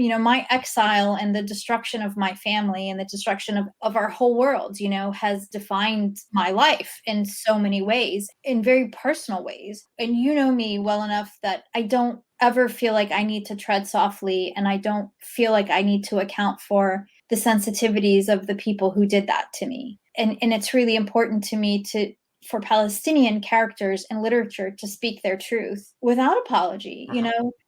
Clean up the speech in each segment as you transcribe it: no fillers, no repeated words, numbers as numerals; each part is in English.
my exile and the destruction of my family and the destruction of our whole world, has defined my life in so many ways, in very personal ways. And you know me well enough that I don't ever feel like I need to tread softly, and I don't feel like I need to account for the sensitivities of the people who did that to me. And it's really important to me for Palestinian characters in literature to speak their truth without apology,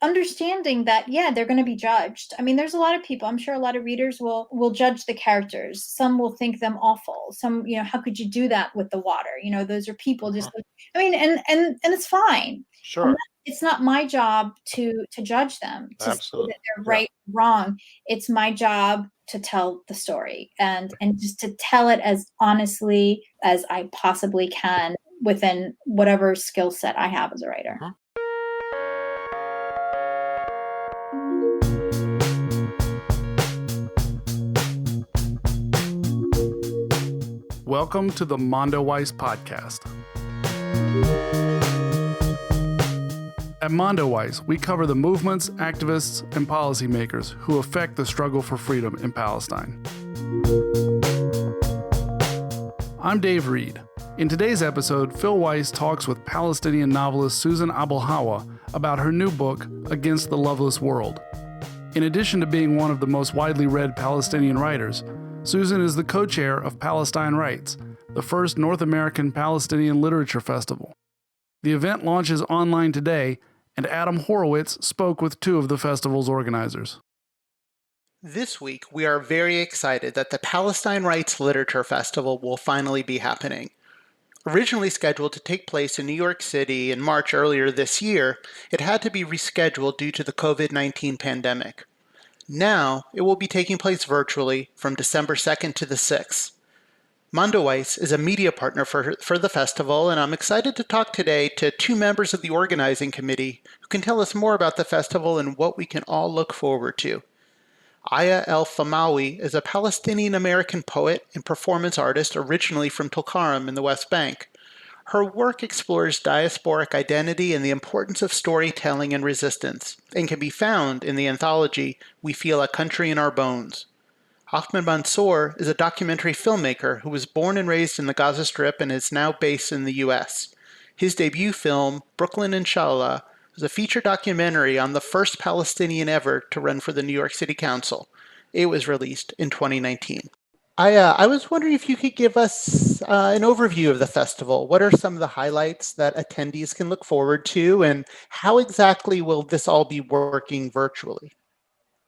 understanding that, yeah, they're going to be judged. I mean, there's a lot of people, I'm sure a lot of readers will judge the characters. Some will think them awful. Some, how could you do that with the water? Those are people just, and it's fine. Sure. It's not my job to judge them, to say that they're right, wrong. It's my job to tell the story and just to tell it as honestly as I possibly can within whatever skill set I have as a writer. Welcome to the Mondo Weiss podcast. At Mondo Weiss, we cover the movements, activists, and policymakers who affect the struggle for freedom in Palestine. I'm Dave Reed. In today's episode, Phil Weiss talks with Palestinian novelist Susan Abulhawa about her new book, Against the Loveless World. In addition to being one of the most widely read Palestinian writers, Susan is the co-chair of Palestine Writes, the first North American Palestinian Literature Festival. The event launches online today, and Adam Horowitz spoke with two of the festival's organizers. This week, we are very excited that the Palestine Writes Literature Festival will finally be happening. Originally scheduled to take place in New York City in March earlier this year, it had to be rescheduled due to the COVID-19 pandemic. Now, it will be taking place virtually from December 2nd to the 6th. Mondo Weiss is a media partner for the festival, and I'm excited to talk today to two members of the organizing committee who can tell us more about the festival and what we can all look forward to. Aya El-Famawi is a Palestinian-American poet and performance artist originally from Tulkarm in the West Bank. Her work explores diasporic identity and the importance of storytelling and resistance, and can be found in the anthology We Feel a Country in Our Bones. Ahmed Mansour is a documentary filmmaker who was born and raised in the Gaza Strip and is now based in the U.S. His debut film, Brooklyn Inshallah, was a feature documentary on the first Palestinian ever to run for the New York City Council. It was released in 2019. I was wondering if you could give us an overview of the festival. What are some of the highlights that attendees can look forward to, and how exactly will this all be working virtually?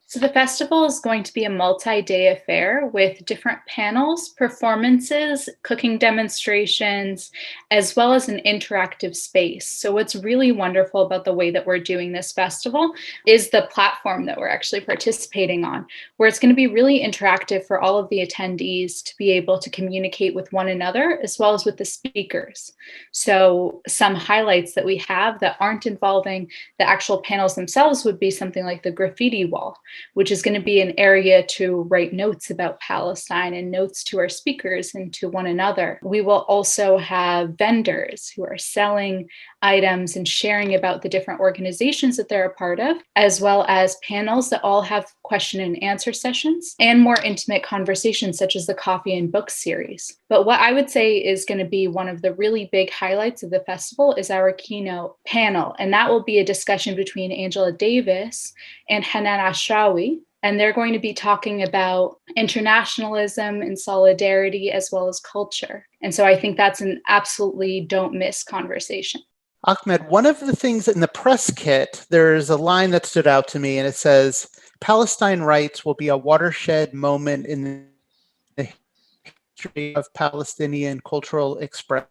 So the festival is going to be a multi-day affair with different panels, performances, cooking demonstrations, as well as an interactive space. So what's really wonderful about the way that we're doing this festival is the platform that we're actually participating on, where it's going to be really interactive for all of the attendees to be able to communicate with one another as well as with the speakers. So some highlights that we have that aren't involving the actual panels themselves would be something like the graffiti wall, which is going to be an area to write notes about Palestine and notes to our speakers and to one another. We will also have vendors who are selling items and sharing about the different organizations that they're a part of, as well as panels that all have question and answer sessions and more intimate conversations such as the Coffee and Book series. But what I would say is going to be one of the really big highlights of the festival is our keynote panel, and that will be a discussion between Angela Davis and Hanan Ashrawi. And they're going to be talking about internationalism and solidarity as well as culture. And so I think that's an absolutely don't miss conversation. Ahmed, one of the things in the press kit, there's a line that stood out to me, and it says, Palestine Writes will be a watershed moment in the history of Palestinian cultural expression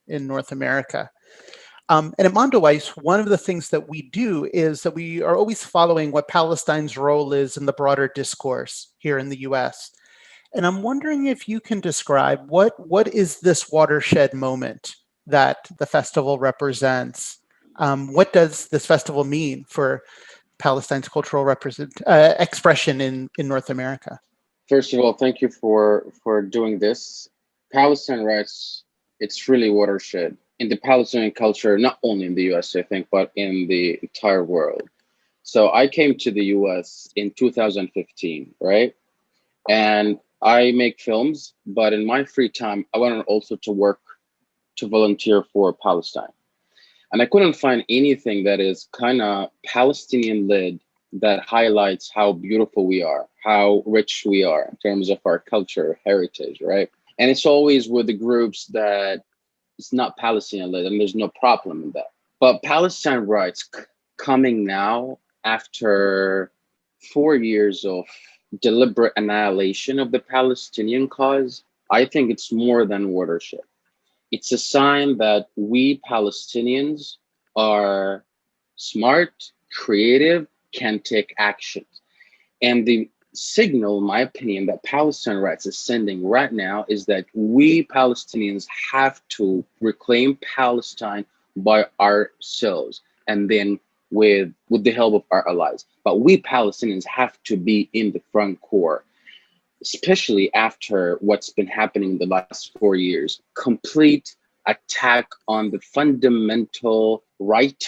in North America. And at Mondo Weiss, one of the things that we do is that we are always following what Palestine's role is in the broader discourse here in the US. And I'm wondering if you can describe what is this watershed moment that the festival represents? What does this festival mean for Palestine's cultural expression in North America? First of all, thank you for doing this. Palestine Writes, it's really watershed in the Palestinian culture, not only in the US, I think, but in the entire world. So I came to the US in 2015, right? And I make films, but in my free time, I wanted also to work to volunteer for Palestine. And I couldn't find anything that is kind of Palestinian led that highlights how beautiful we are, how rich we are in terms of our culture, heritage, right? And it's always with the groups that it's not Palestinian led, and there's no problem in that. But Palestine Writes coming now after 4 years of deliberate annihilation of the Palestinian cause, I think it's more than watershed. It's a sign that we Palestinians are smart, creative, can take action. And the signal, in my opinion, that Palestine Writes is sending right now is that we Palestinians have to reclaim Palestine by ourselves, and then with the help of our allies. But we Palestinians have to be in the front core, especially after what's been happening in the last 4 years. Complete attack on the fundamental right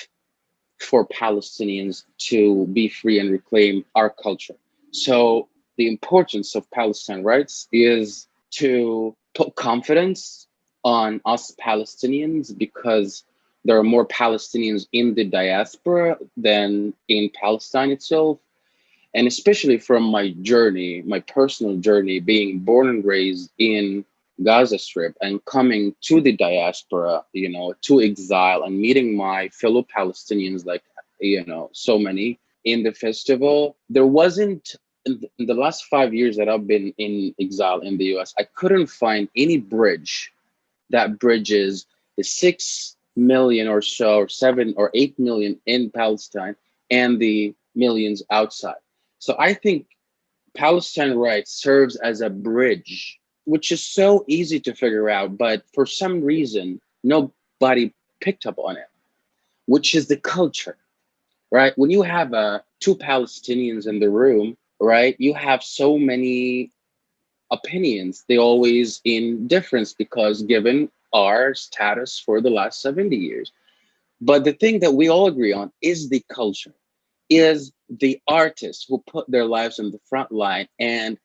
for Palestinians to be free and reclaim our culture. So the importance of Palestine Writes is to put confidence on us Palestinians, because there are more Palestinians in the diaspora than in Palestine itself. And especially from my journey, my personal journey, being born and raised in Gaza Strip and coming to the diaspora, to exile and meeting my fellow Palestinians, like, so many in the festival. There wasn't, in the last 5 years that I've been in exile in the US, I couldn't find any bridge that bridges the 6 million or so, or 7 or 8 million in Palestine and the millions outside. So I think Palestine Writes serves as a bridge, which is so easy to figure out, but for some reason, nobody picked up on it, which is the culture, right? When you have two Palestinians in the room, right, you have so many opinions. They always in difference because given our status for the last 70 years. But the thing that we all agree on is the culture, is the artists who put their lives on the front line and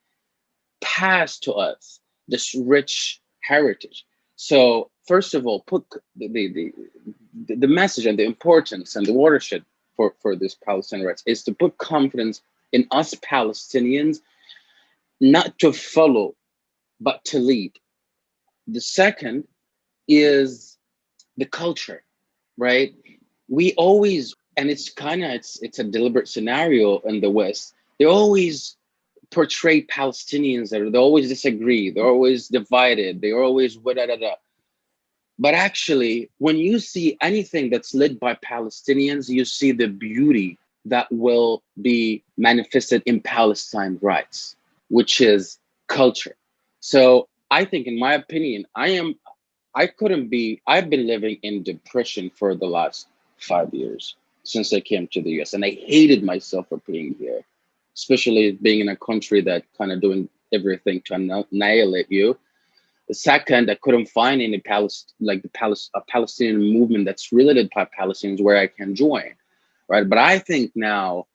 pass to us this rich heritage. So first of all, put the message and the importance and the watershed for this Palestine Writes is to put confidence in us Palestinians, not to follow, but to lead. The second is the culture, right? We always, and it's it's a deliberate scenario in the West. They always portray Palestinians that they always disagree, they're always divided, they're always da. But actually, when you see anything that's led by Palestinians, you see the beauty that will be manifested in Palestine Writes, which is culture. So I think, in my opinion, I've been living in depression for the last 5 years since I came to the US, and I hated myself for being here, especially being in a country that kind of doing everything to annihilate you. The second, I couldn't find any a Palestinian movement that's related by Palestinians where I can join, right? But I think now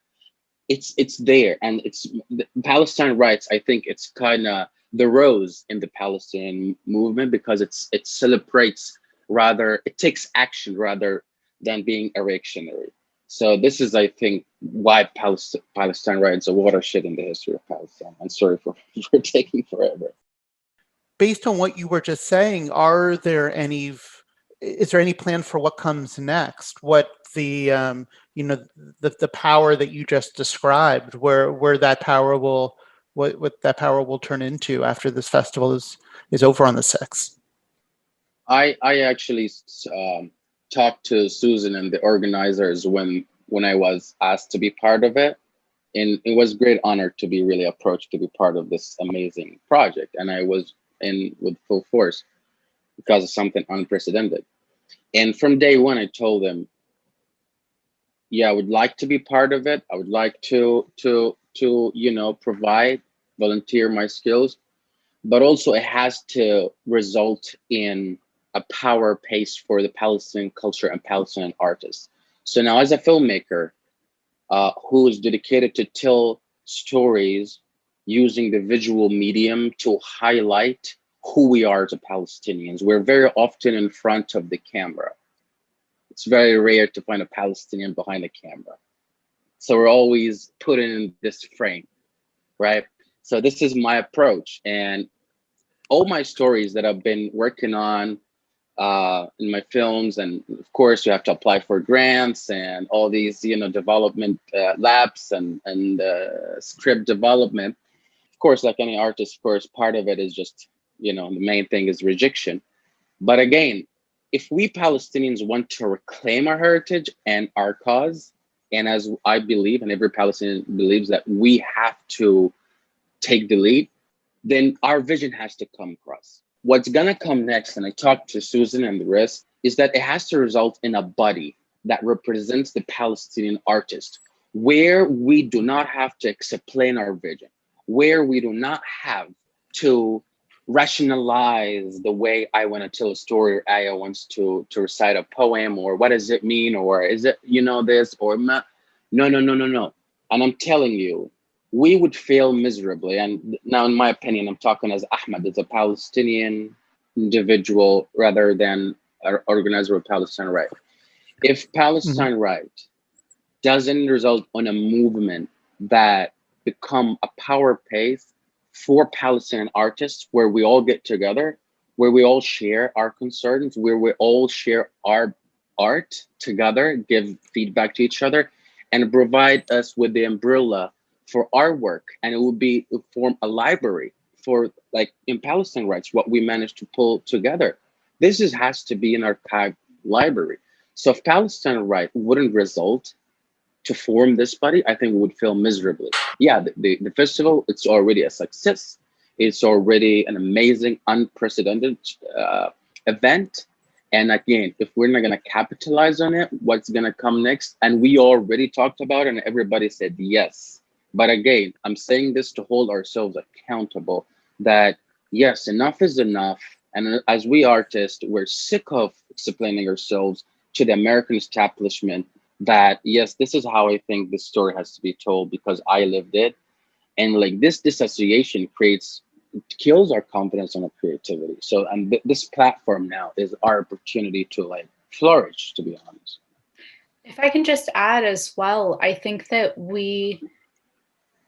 it's there, and it's the Palestine Writes. I think it's kind of the rose in the Palestinian movement, because it celebrates, rather it takes action rather than being a reactionary. So this is, I think, why Palestine Writes a watershed in the history of Palestine. I'm sorry for taking forever. Based on what you were just saying, is there any plan for what comes next? What the power that you just described, where that power will, what that power will turn into after this festival is over on the 6th? I actually talked to Susan and the organizers when I was asked to be part of it. And it was a great honor to be really approached to be part of this amazing project. And I was in with full force because of something unprecedented. And from day one, I told them, yeah, I would like to be part of it. I would like to provide, volunteer my skills, but also it has to result in a power pace for the Palestinian culture and Palestinian artists. So now, as a filmmaker, who is dedicated to tell stories using the visual medium to highlight who we are as Palestinians. We're very often in front of the camera. It's very rare to find a Palestinian behind the camera. So we're always put in this frame, right? So this is my approach. And all my stories that I've been working on in my films, and of course you have to apply for grants and all these, development labs and script development. Of course, like any artist, of course, part of it is just, the main thing is rejection. But again, if we Palestinians want to reclaim our heritage and our cause, and as I believe, and every Palestinian believes, that we have to take the lead, then our vision has to come across. What's gonna come next, and I talked to Susan and the rest, is that it has to result in a body that represents the Palestinian artist, where we do not have to explain our vision, where we do not have to rationalize the way I want to tell a story, or Aya wants to recite a poem, or what does it mean, or is it, this, or no. And I'm telling you, we would fail miserably. And now, in my opinion, I'm talking as Ahmed, as a Palestinian individual rather than an organizer of Palestine Writes. If Palestine Writes doesn't result on a movement that become a power pace for Palestinian artists, where we all get together, where we all share our concerns, where we all share our art together, give feedback to each other, and provide us with the umbrella for our work. And it would form a library for, like in Palestine Writes, what we managed to pull together. This has to be an archive library. So if Palestine Writes wouldn't result to form this body, I think we would fail miserably. Yeah, the festival, it's already a success. It's already an amazing, unprecedented event. And again, if we're not going to capitalize on it, what's going to come next? And we already talked about it and everybody said yes. But again, I'm saying this to hold ourselves accountable that yes, enough is enough. And as we artists, we're sick of explaining ourselves to the American establishment that yes, this is how I think this story has to be told because I lived it. And like this disassociation kills our confidence and our creativity. So, and this platform now is our opportunity to like flourish, to be honest. If I can just add as well, I think that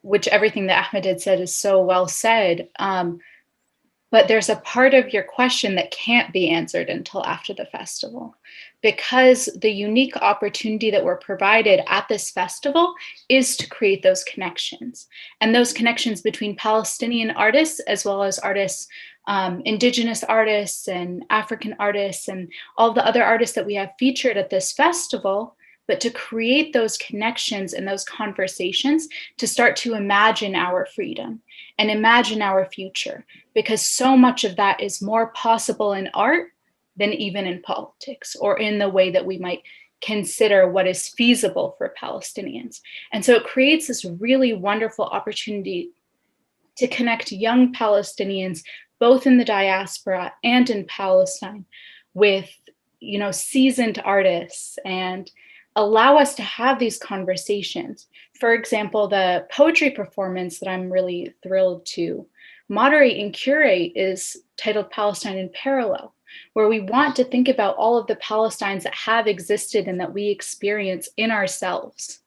which everything that Ahmed had said is so well said, but there's a part of your question that can't be answered until after the festival, because the unique opportunity that we're provided at this festival is to create those connections, and those connections between Palestinian artists as well as artists, Indigenous artists and African artists and all the other artists that we have featured at this festival, but to create those connections and those conversations to start to imagine our freedom and imagine our future, because so much of that is more possible in art than even in politics or in the way that we might consider what is feasible for Palestinians. And so it creates this really wonderful opportunity to connect young Palestinians, both in the diaspora and in Palestine, with, seasoned artists, and allow us to have these conversations. For example, the poetry performance that I'm really thrilled to moderate and curate is titled Palestine in Parallel, where we want to think about all of the Palestines that have existed and that we experience in ourselves.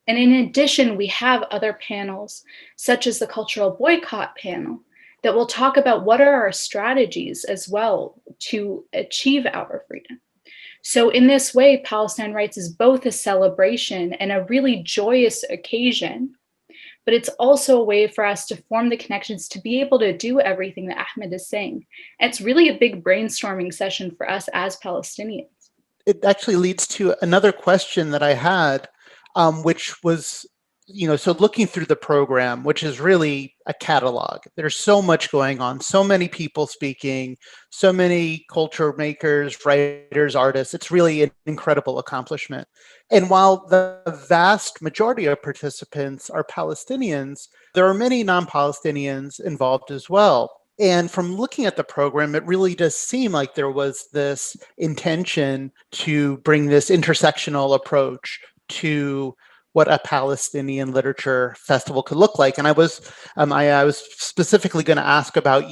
And in addition, we have other panels, such as the cultural boycott panel, that will talk about what are our strategies as well to achieve our freedom. So in this way, Palestine Writes is both a celebration and a really joyous occasion, but it's also a way for us to form the connections to be able to do everything that Ahmed is saying. And it's really a big brainstorming session for us as Palestinians. It actually leads to another question that I had, which was, so looking through the program, which is really a catalog, there's so much going on, so many people speaking, so many culture makers, writers, artists. It's really an incredible accomplishment. And while the vast majority of participants are Palestinians, there are many non-Palestinians involved as well. And from looking at the program, it really does seem like there was this intention to bring this intersectional approach to what a Palestinian literature festival could look like. And I was specifically going to ask about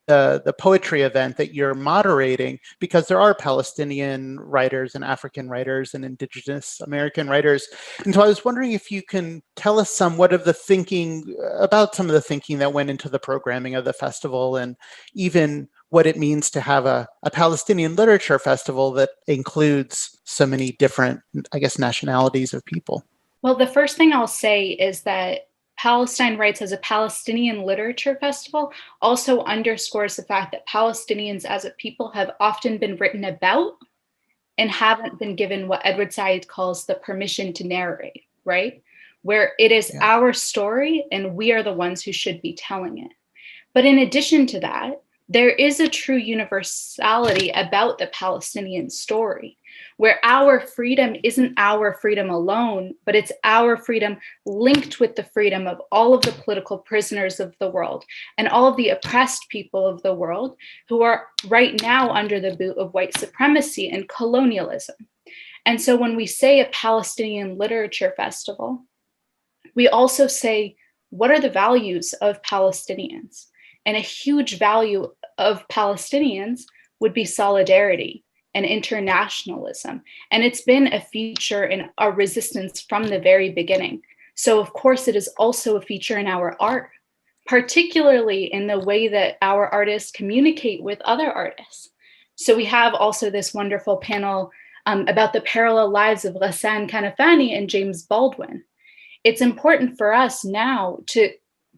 the poetry event that you're moderating, because there are Palestinian writers and African writers and Indigenous American writers. And so I was wondering if you can tell us somewhat of the thinking about some of the thinking that went into the programming of the festival, and even what it means to have a Palestinian literature festival that includes so many different, I guess, nationalities of people. Well, the first thing I'll say is that Palestine Writes as a Palestinian literature festival also underscores the fact that Palestinians as a people have often been written about and haven't been given what Edward Said calls the permission to narrate, right? Where it is our story and we are the ones who should be telling it. But in addition to that, there is a true universality about the Palestinian story, where our freedom isn't our freedom alone, but it's our freedom linked with the freedom of all of the political prisoners of the world and all of the oppressed people of the world who are right now under the boot of white supremacy and colonialism. And so when we say a Palestinian literature festival, we also say, what are the values of Palestinians? And a huge value of Palestinians would be solidarity and internationalism. And it's been a feature in our resistance from the very beginning. So of course, it is also a feature in our art, particularly in the way that our artists communicate with other artists. So we have also this wonderful panel about the parallel lives of Ghassan Kanafani and James Baldwin. It's important for us now to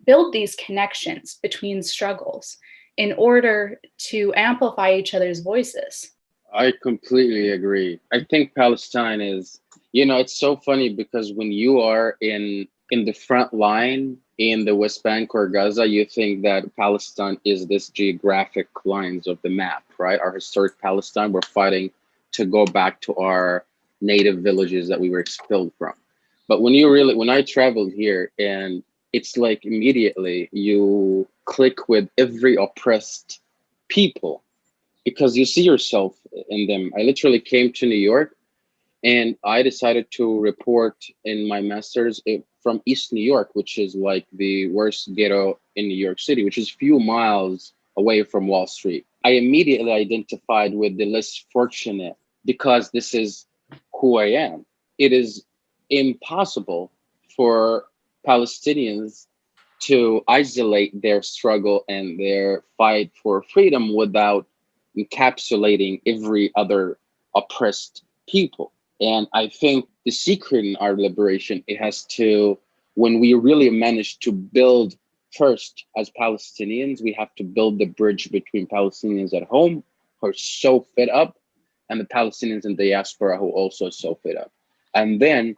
build these connections between struggles in order to amplify each other's voices. I completely agree. I think Palestine is, it's so funny because when you are in the front line in the West Bank or Gaza, you think that Palestine is this geographic lines of the map, right? Our historic Palestine, we're fighting to go back to our native villages that we were expelled from. But when I traveled here, and it's like immediately you click with every oppressed people because you see yourself in them. I literally came to New York and I decided to report in my master's from East New York, which is like the worst ghetto in New York City, which is a few miles away from Wall Street. I immediately identified with the less fortunate because this is who I am. It is impossible for Palestinians to isolate their struggle and their fight for freedom without encapsulating every other oppressed people. And I think the secret in our liberation, it has to, when we really manage to build first as Palestinians, we have to build the bridge between Palestinians at home who are so fed up and the Palestinians in diaspora who also are so fed up. And then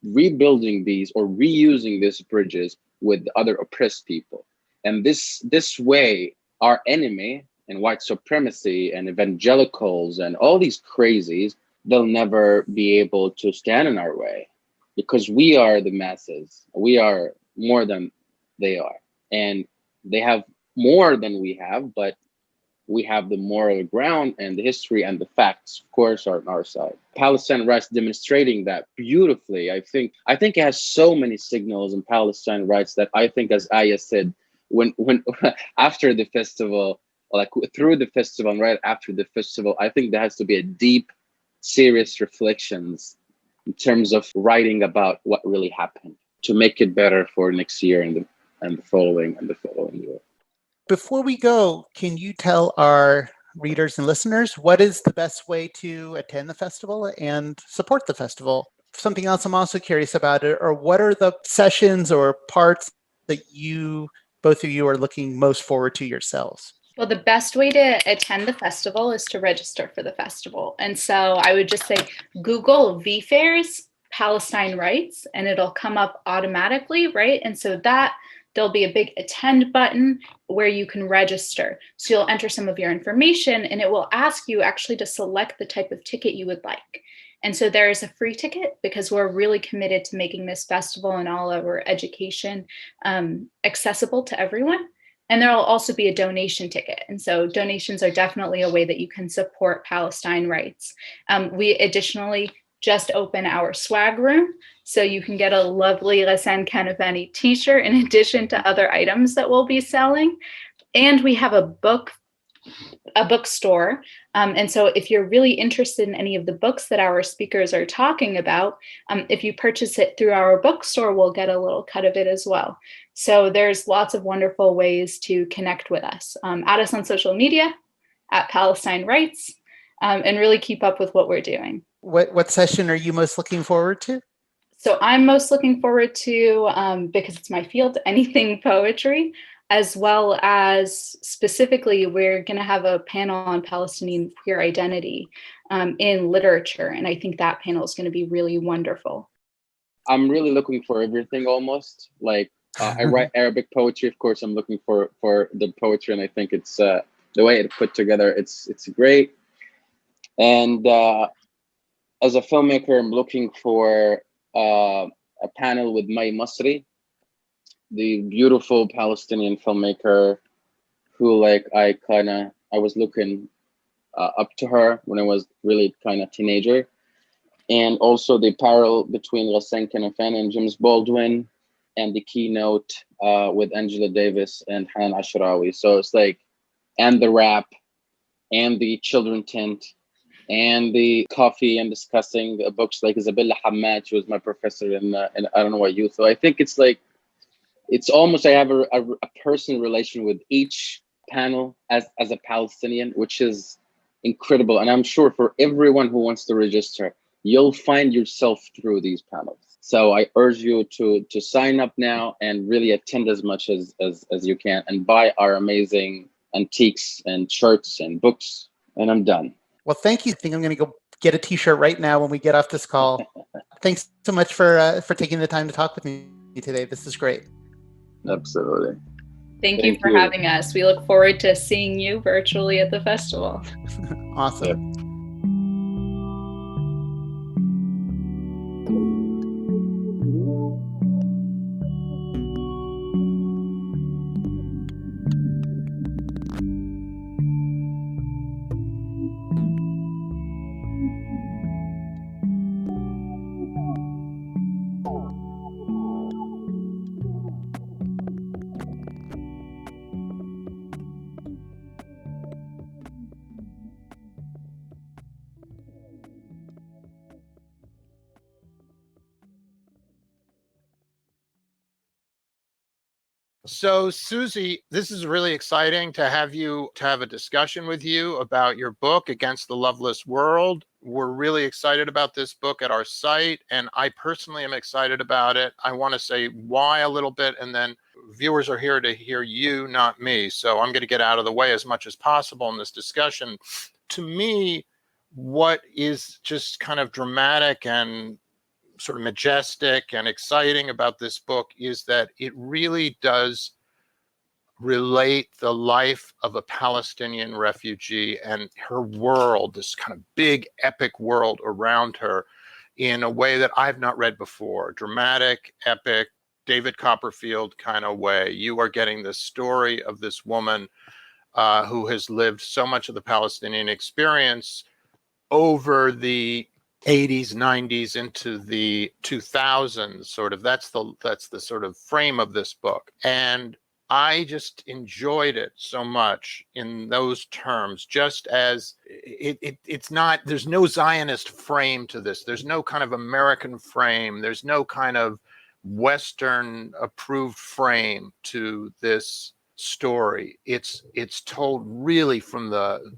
rebuilding these or reusing these bridges with other oppressed people. And this way, our enemy and white supremacy and evangelicals and all these crazies, they'll never be able to stand in our way because we are the masses. We are more than they are. And they have more than we have, but we have the moral ground and the history and the facts, of course, are on our side. Palestine Writes demonstrating that beautifully. I think it has so many signals in Palestine Writes that I think, as Aya said, when after the festival, like through the festival and right after the festival, I think there has to be a deep, serious reflections in terms of writing about what really happened to make it better for next year and the following year. Before we go, can you tell our readers and listeners what is the best way to attend the festival and support the festival? Something else I'm also curious about it, or what are the sessions or parts that both of you are looking most forward to yourselves? Well, the best way to attend the festival is to register for the festival. And so I would just say Google VFairs Palestine Writes, and it'll come up automatically, right? And so there'll be a big attend button where you can register. So you'll enter some of your information and it will ask you actually to select the type of ticket you would like. And so there is a free ticket because we're really committed to making this festival and all of our education accessible to everyone. And there will also be a donation ticket. And so donations are definitely a way that you can support Palestine Writes. We additionally just opened our swag room. So you can get a lovely Ghassan Kanafani t-shirt in addition to other items that we'll be selling. And we have a bookstore. And so if you're really interested in any of the books that our speakers are talking about, if you purchase it through our bookstore, we'll get a little cut of it as well. So there's lots of wonderful ways to connect with us. Add us on social media at Palestine Writes, and really keep up with what we're doing. What session are you most looking forward to? So I'm most looking forward to, because it's my field, anything poetry, as well as specifically, we're going to have a panel on Palestinian queer identity in literature. And I think that panel is going to be really wonderful. I'm really looking for everything almost. Like I write Arabic poetry, of course. I'm looking for the poetry, and I think it's the way it's put together. It's great. And as a filmmaker, I'm looking for a panel with May Masri, the beautiful Palestinian filmmaker who, like, I was looking up to her when I was really kind of teenager. And also the parallel between Ghassan Kanafani and James Baldwin, and the keynote with Angela Davis and Hanan Ashrawi. So it's like, and the rap, and the children tent, and the coffee, and discussing books like Isabella Hamad. She was my professor in I don't know what youth. So I think it's like, it's almost, I have a personal relation with each panel as a Palestinian, which is incredible. And I'm sure for everyone who wants to register, you'll find yourself through these panels. So I urge you to sign up now and really attend as much as you can, and buy our amazing antiques and shirts and books. And I'm done. Well, thank you. I think I'm going to go get a t-shirt right now when we get off this call. Thanks so much for taking the time to talk with me today. This is great. Absolutely. Thank you for having us. We look forward to seeing you virtually at the festival. Awesome. Yeah. So, Susie, this is really exciting to have a discussion with you about your book, Against the Loveless World. We're really excited about this book at our site, and I personally am excited about it. I want to say why a little bit, and then viewers are here to hear you, not me. So I'm going to get out of the way as much as possible in this discussion. To me, what is just kind of dramatic and sort of majestic and exciting about this book is that it really does relate the life of a Palestinian refugee and her world, this kind of big epic world around her, in a way that I've not read before. Dramatic, epic, David Copperfield kind of way. You are getting the story of this woman who has lived so much of the Palestinian experience over the 80s, 90s into the 2000s, sort of. That's the sort of frame of this book. And I just enjoyed it so much in those terms, just as it's not, there's no Zionist frame to this. There's no kind of American frame. There's no kind of Western approved frame to this story. It's told really from the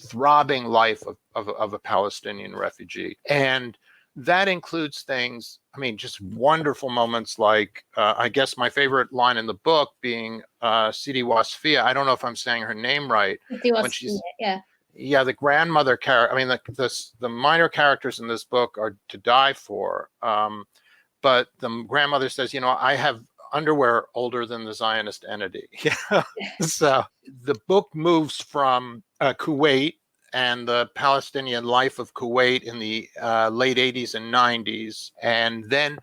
throbbing life of a Palestinian refugee. And that includes things, I mean, just wonderful moments like, I guess my favorite line in the book being Sidi Wasfia. I don't know if I'm saying her name right. When she's, yeah, the grandmother character. I mean, the minor characters in this book are to die for. But the grandmother says, you know, I have underwear older than the Zionist entity. So the book moves from Kuwait and the Palestinian life of Kuwait in the late 80s and 90s, and then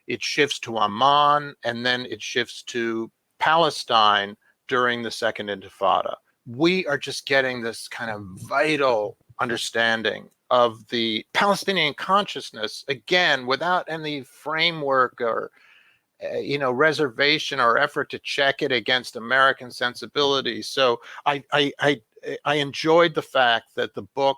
it shifts to Amman, and then it shifts to Palestine during the Second Intifada. We are just getting this kind of vital understanding of the Palestinian consciousness, again, without any framework or reservation or effort to check it against American sensibilities. So I enjoyed the fact that the book,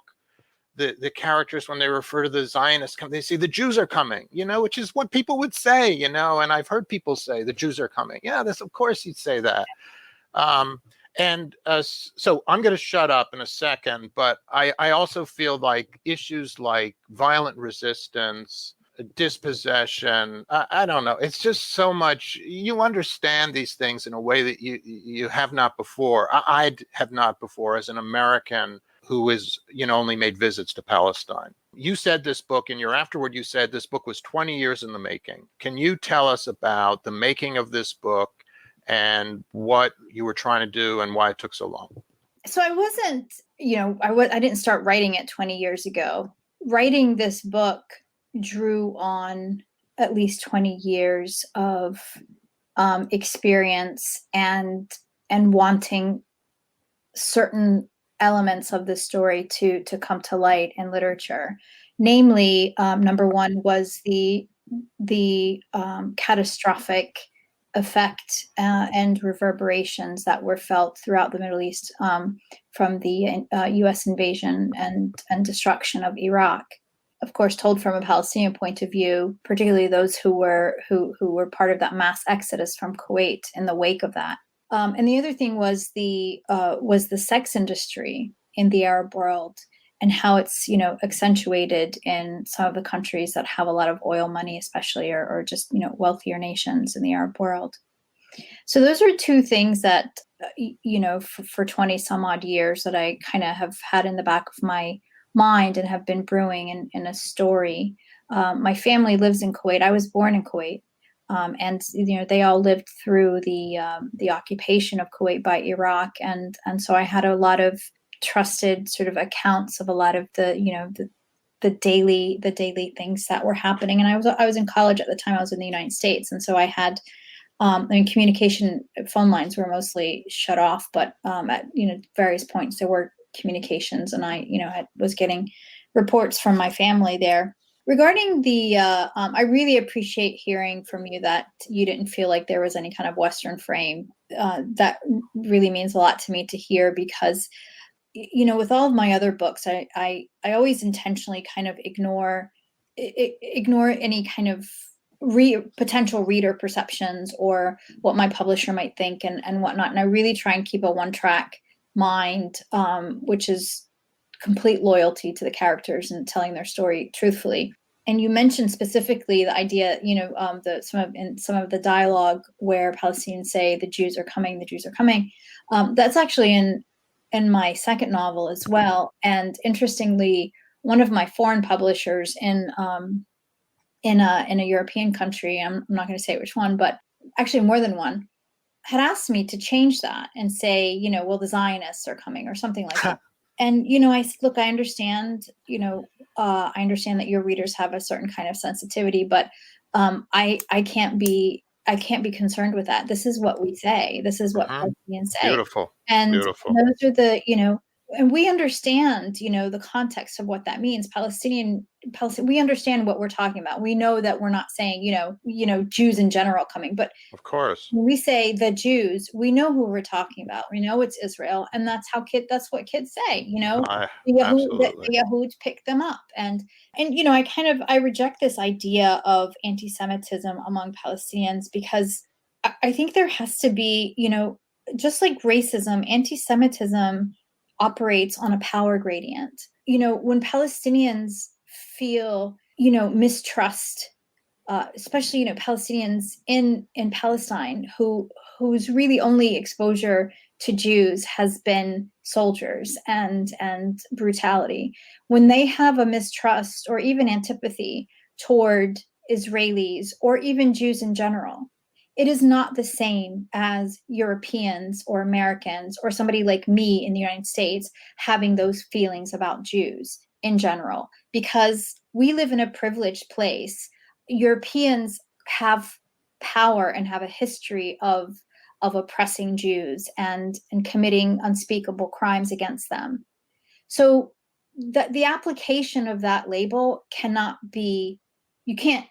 the characters, when they refer to the Zionists, they say the Jews are coming, which is what people would say, and I've heard people say the Jews are coming. Yeah, that's, of course you'd say that. So I'm going to shut up in a second, but I also feel like issues like violent resistance, dispossession, I don't know. It's just so much. You understand these things in a way that you have not before. I have not before as an American who is, only made visits to Palestine. You said this book, in your afterward, you said this book was 20 years in the making. Can you tell us about the making of this book and what you were trying to do and why it took so long? So I wasn't, I didn't start writing it 20 years ago. Writing this book drew on at least 20 years of experience and wanting certain elements of the story to come to light in literature. Namely, number one was the catastrophic effect and reverberations that were felt throughout the Middle East from the U.S. invasion and destruction of Iraq. Of course, told from a Palestinian point of view, particularly those who were part of that mass exodus from Kuwait in the wake of that. And the other thing was the sex industry in the Arab world and how it's accentuated in some of the countries that have a lot of oil money, especially or just wealthier nations in the Arab world. So those are two things that for 20 some odd years that I kind of have had in the back of my mind and have been brewing in a story. My family lives in Kuwait. I was born in Kuwait. And they all lived through the occupation of Kuwait by Iraq, and so I had a lot of trusted sort of accounts of a lot of the daily things that were happening. And I was in college at the time. I was in the United States, and so I had communication. Phone lines were mostly shut off, but at various points there were communications, and I was getting reports from my family there. Regarding the, I really appreciate hearing from you that you didn't feel like there was any kind of Western frame. That really means a lot to me to hear because, with all of my other books, I always intentionally kind of ignore any kind of potential reader perceptions or what my publisher might think and whatnot. And I really try and keep a one-track mind, which is complete loyalty to the characters and telling their story truthfully. And you mentioned specifically the idea, some of the dialogue where Palestinians say the Jews are coming, the Jews are coming. That's actually in my second novel as well. And interestingly, one of my foreign publishers in a European country, I'm not going to say which one, but actually more than one, had asked me to change that and say, well, the Zionists are coming or something like that. And, I said, look, I understand, I understand that your readers have a certain kind of sensitivity, but I can't be concerned with that. This is what we say. This is what Palestinians say. Beautiful. And Beautiful. those are the, and we understand, the context of what that means. Palestinian, we understand what we're talking about. We know that we're not saying, Jews in general coming, but of course, when we say the Jews, we know who we're talking about. We know it's Israel, and that's what kids say. The Yahuds pick them up, and I reject this idea of anti-Semitism among Palestinians because I think there has to be, just like racism, anti-Semitism operates on a power gradient. When Palestinians feel, mistrust, especially, Palestinians in Palestine whose really only exposure to Jews has been soldiers and brutality. When they have a mistrust or even antipathy toward Israelis or even Jews in general, it is not the same as Europeans or Americans or somebody like me in the United States having those feelings about Jews in general, because we live in a privileged place. Europeans have power and have a history of oppressing Jews and committing unspeakable crimes against them. So the application of that label cannot be, you can't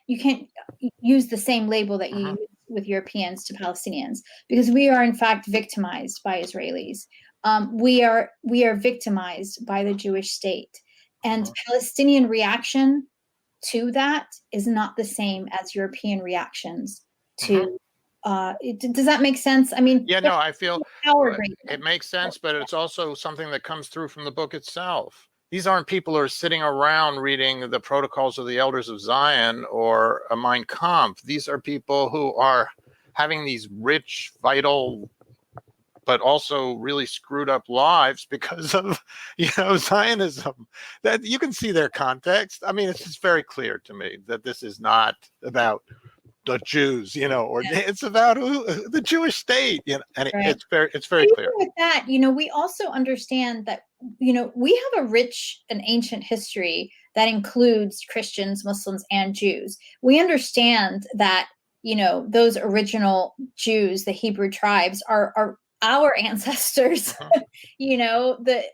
use the same label that you use with Europeans to Palestinians, because we are in fact victimized by Israelis. We are victimized by the Jewish state, and Palestinian reaction to that is not the same as European reactions to. Does that make sense? I mean, yeah, no, I feel power it makes sense, but it's also something that comes through from the book itself. These aren't people who are sitting around reading the Protocols of the Elders of Zion or a Mein Kampf. These are people who are having these rich, vital, but also really screwed up lives because of, Zionism. That you can see their context. I mean, it's just very clear to me that this is not about the Jews, or it's about the Jewish state, and it's very clear. With that, we also understand that, we have a rich and ancient history that includes Christians, Muslims, and Jews. We understand that, those original Jews, the Hebrew tribes, are our ancestors. The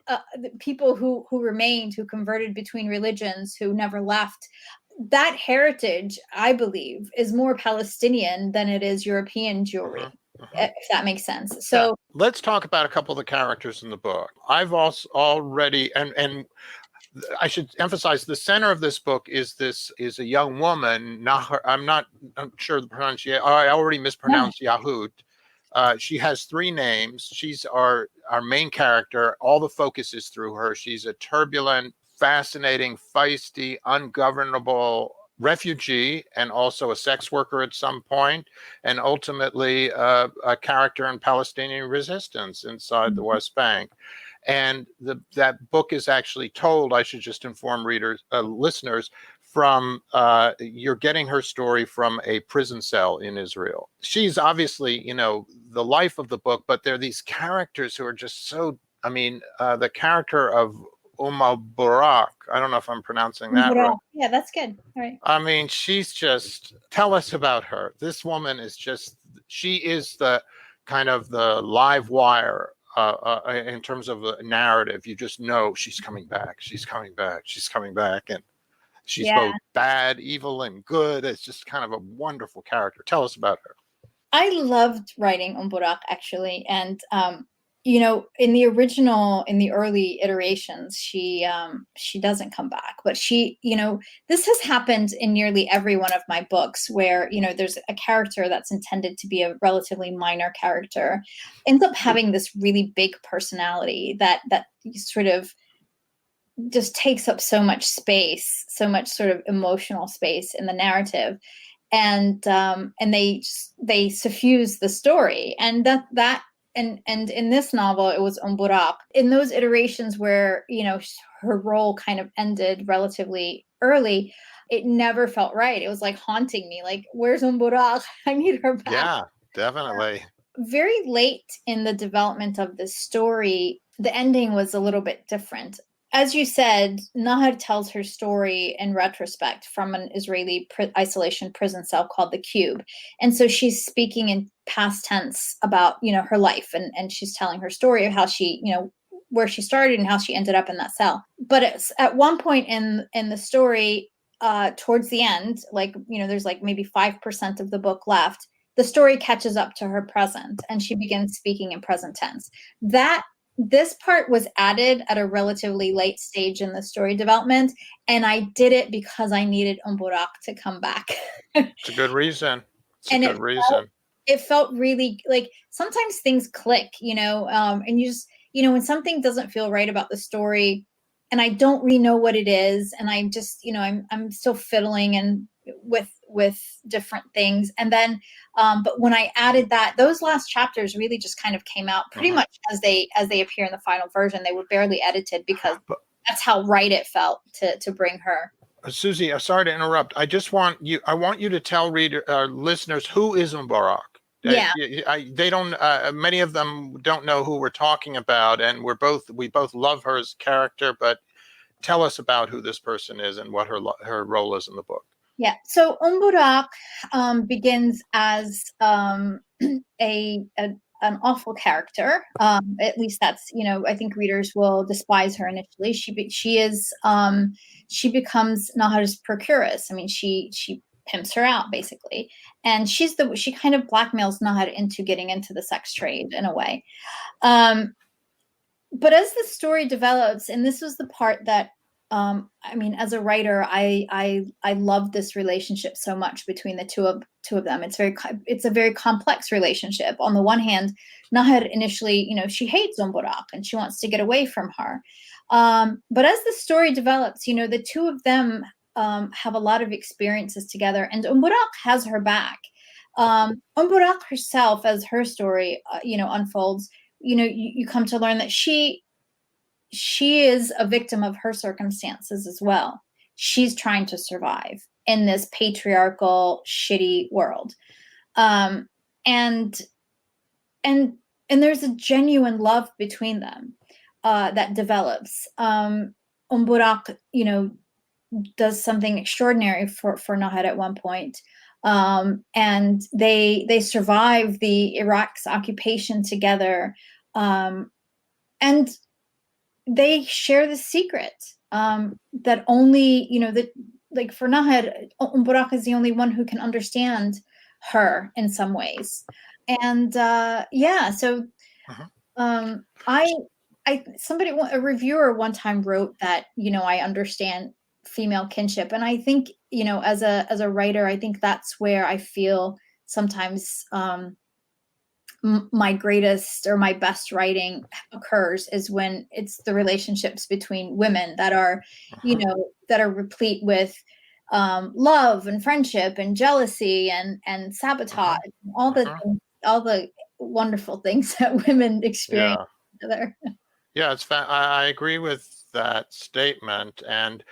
people who remained, who converted between religions, who never left. That heritage, I believe, is more Palestinian than it is European Jewry, if that makes sense. So let's talk about a couple of the characters in the book. I've also already, and I should emphasize, the center of this book is a young woman. I'm sure the pronunciation. I already mispronounced Yahud. She has 3 names. She's our main character. All the focus is through her. She's a turbulent, fascinating, feisty, ungovernable refugee, and also a sex worker at some point, and ultimately a character in Palestinian resistance inside the West Bank. And that book is actually told, I should just inform listeners, from you're getting her story from a prison cell in Israel. She's obviously, the life of the book, but there are these characters who are just so, the character of Burak, I don't know if I'm pronouncing that right. Yeah, that's good. All right. She's just, tell us about her. This woman is she is the kind of the live wire in terms of the narrative. You just know she's coming back. She's coming back. She's coming back. And she's both bad, evil, and good. It's just kind of a wonderful character. Tell us about her. I loved writing Burak, actually. And, in the early iterations, she doesn't come back, but this has happened in nearly every one of my books where, there's a character that's intended to be a relatively minor character, ends up having this really big personality that sort of just takes up so much space, so much sort of emotional space in the narrative. And they suffuse the story. And And in this novel, it was Burak. In those iterations where, her role kind of ended relatively early, it never felt right. It was like haunting me. Like, where's Burak? I need her back. Yeah, definitely. Very late in the development of this story, the ending was a little bit different. As you said, Nahar tells her story in retrospect from an Israeli isolation prison cell called the Cube. And so she's speaking in past tense about, her life. And she's telling her story of how she, where she started and how she ended up in that cell. But it's at one point in the story, towards the end, there's maybe 5% of the book left. The story catches up to her present and she begins speaking in present tense. This part was added at a relatively late stage in the story development, and I did it because I needed Burak to come back. It's a good reason. It felt really like sometimes things click, and you just, when something doesn't feel right about the story, and I don't really know what it is, and I just, I'm still fiddling and with different things. And then, but when I added that, those last chapters really just kind of came out pretty much as they appear in the final version. They were barely edited because that's how right it felt to bring her. Susie, I'm sorry to interrupt. I want you to tell listeners, who is Burak? Yeah. They don't, many of them don't know who we're talking about, and we both love her as a character, but tell us about who this person is and what her role is in the book. Yeah. So Burak begins as a an awful character. At least that's, I think readers will despise her initially. She becomes Nahar's procuress. I mean, she pimps her out basically, and she kind of blackmails Nahar into getting into the sex trade in a way. But as the story develops, and this was the part that, I mean, as a writer, I love this relationship so much between the two of them. It's a very complex relationship. On the one hand, Nahar initially, she hates Umburak and she wants to get away from her. But as the story develops, the two of them have a lot of experiences together, and Umburak has her back. Umburak herself, as her story, unfolds, you come to learn that she is a victim of her circumstances as well. She's trying to survive in this patriarchal, shitty world. And there's a genuine love between them that develops. Umburak, does something extraordinary for Nahar at one point. And they survive the Iraq's occupation together. And they share the secret that only, that like for Nahar, Umburak is the only one who can understand her in some ways. And so a reviewer one time wrote that, I understand female kinship. And I think, as a writer, I think that's where I feel sometimes my greatest or my best writing occurs, is when it's the relationships between women that are, that are replete with love and friendship and jealousy and sabotage, all the wonderful things that women experience together. Yeah, I agree with that statement. And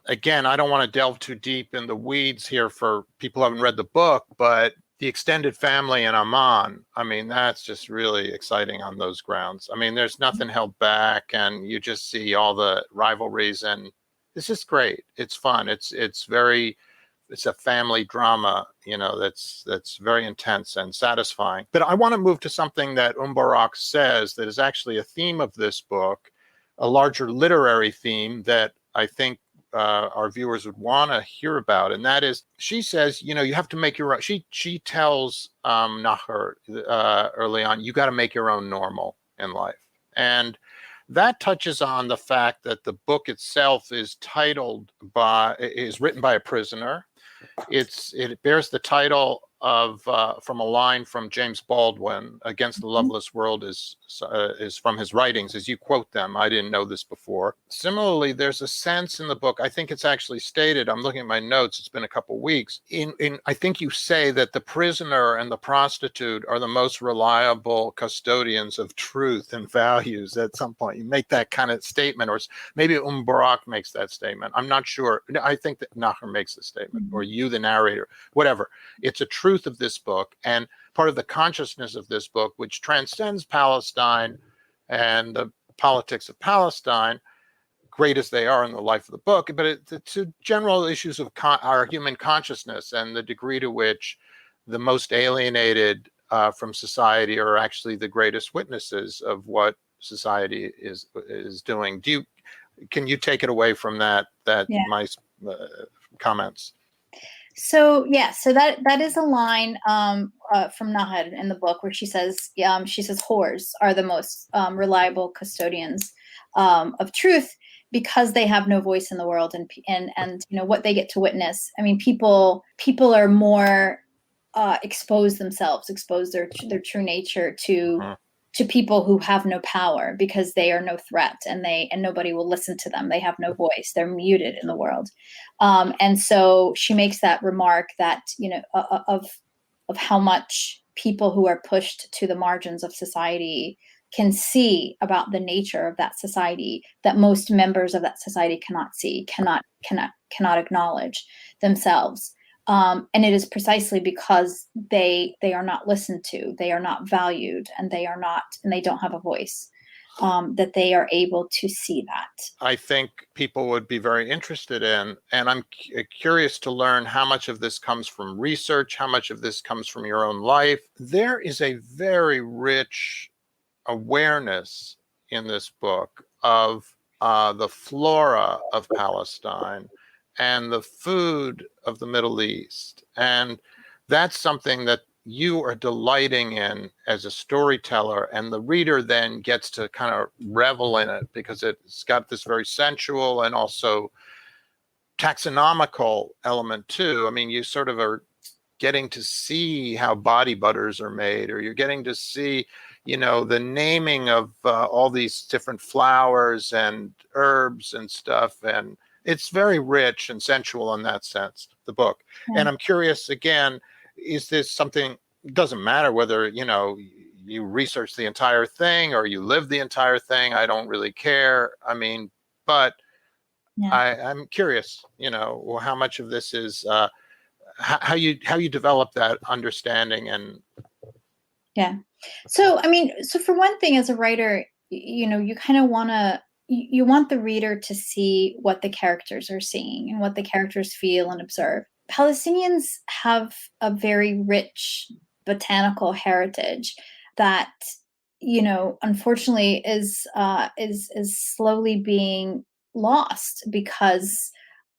again, I don't want to delve too deep in the weeds here for people who haven't read the book, but the extended family in Amman, I mean, that's just really exciting on those grounds. I mean, there's nothing held back, and you just see all the rivalries, and it's just great. It's fun. It's a family drama, that's very intense and satisfying. But I want to move to something that Umburak says that is actually a theme of this book, a larger literary theme that I think our viewers would want to hear about, and that is, she says, you have to make your own. She tells Nahar early on, you got to make your own normal in life, and that touches on the fact that the book itself is written by a prisoner. It bears the title of from a line from James Baldwin, "Against the Loveless World" is from his writings, as you quote them. I didn't know this before. Similarly, there's a sense in the book, I think it's actually stated, I'm looking at my notes, it's been a couple weeks, I think you say that the prisoner and the prostitute are the most reliable custodians of truth and values. At some point you make that kind of statement, or maybe Umburak makes that statement. I'm not sure. I think that Nahar makes the statement, or you, the narrator, whatever. It's a truth of this book, and part of the consciousness of this book, which transcends Palestine and the politics of Palestine, great as they are in the life of the book, but it's general issues of our human consciousness and the degree to which the most alienated from society are actually the greatest witnesses of what society is doing. Can you take it away from that my comments? So that is a line from Nahar in the book where she says whores are the most reliable custodians of truth, because they have no voice in the world, and what they get to witness. I mean, people are more expose their true nature to people who have no power, because they are no threat, and nobody will listen to them. They have no voice. They're muted in the world. And so she makes that remark that, of how much people who are pushed to the margins of society can see about the nature of that society that most members of that society cannot see, cannot acknowledge themselves. And it is precisely because they are not listened to, they are not valued, and they don't have a voice. that they are able to see that. I think people would be very interested in, and I'm curious to learn how much of this comes from research, how much of this comes from your own life. There is a very rich awareness in this book of the flora of Palestine and the food of the Middle East. And that's something that you are delighting in as a storyteller, and the reader then gets to kind of revel in it because it's got this very sensual and also taxonomical element too. I mean, you sort of are getting to see how body butters are made, or you're getting to see, you know, the naming of all these different flowers and herbs and stuff. And it's very rich and sensual in that sense, the book. Yeah. And I'm curious, again, is this something, it doesn't matter whether, you know, you research the entire thing or you live the entire thing, I don't really care. I mean, but yeah. I'm curious, you know, how much of this is how you develop that understanding. And yeah. So, I mean, so for one thing, as a writer, you know, you kind of you want the reader to see what the characters are seeing and what the characters feel and observe. Palestinians have a very rich botanical heritage that, you know, unfortunately is slowly being lost because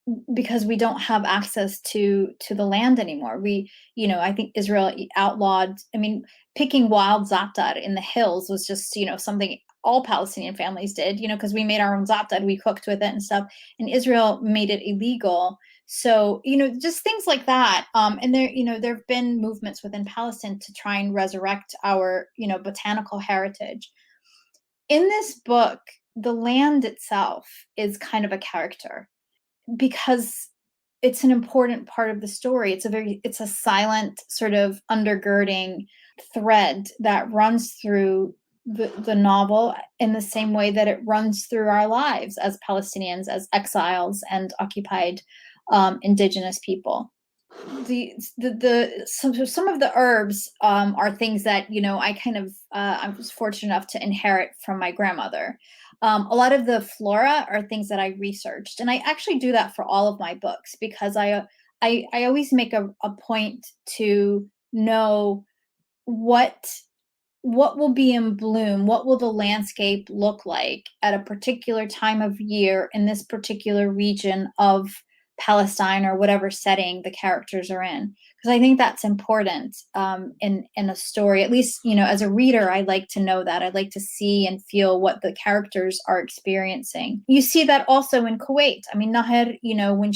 we don't have access to the land anymore. We, you know, I think Israel outlawed, I mean, picking wild za'atar in the hills was just, you know, something all Palestinian families did, you know, because we made our own za'atar, we cooked with it and stuff, and Israel made it illegal. So, you know, just things like that. And there, you know, there have been movements within Palestine to try and resurrect our, you know, botanical heritage. In this book, the land itself is kind of a character because it's an important part of the story. It's a silent sort of undergirding thread that runs through the novel in the same way that it runs through our lives as Palestinians, as exiles and occupied indigenous people. Some of the herbs are things that, you know, I was fortunate enough to inherit from my grandmother. A lot of the flora are things that I researched, and I actually do that for all of my books because I always make a point to know what will be in bloom, what will the landscape look like at a particular time of year in this particular region of Palestine or whatever setting the characters are in, because I think that's important in a story. At least, you know, as a reader, I like to know that. I'd like to see and feel what the characters are experiencing. You see that also in Kuwait. I mean, Naher, you know, when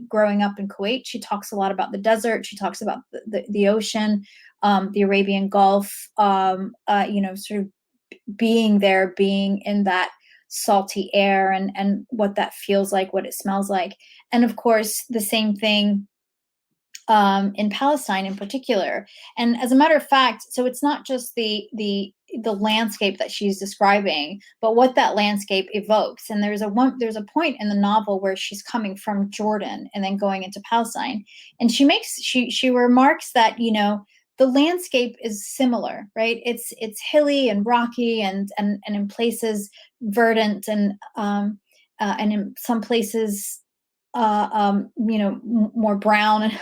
growing up in Kuwait, she talks a lot about the desert. She talks about the ocean, the Arabian Gulf. You know, sort of being there, being in that salty air and what that feels like, what it smells like. And of course, the same thing in Palestine in particular. And as a matter of fact, so it's not just the landscape that she's describing, but what that landscape evokes. And there's a point in the novel where she's coming from Jordan and then going into Palestine, and she remarks that, you know, the landscape is similar, right? It's hilly and rocky and in places verdant and in some places you know, more brown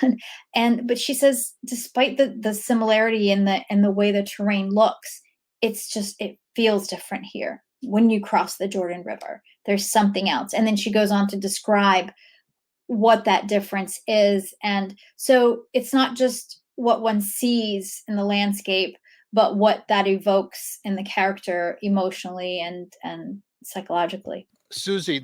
but she says despite the similarity in the way the terrain looks, it feels different here. When you cross the Jordan River, there's something else. And then she goes on to describe what that difference is. And so it's not just what one sees in the landscape, but what that evokes in the character emotionally and psychologically. Susie,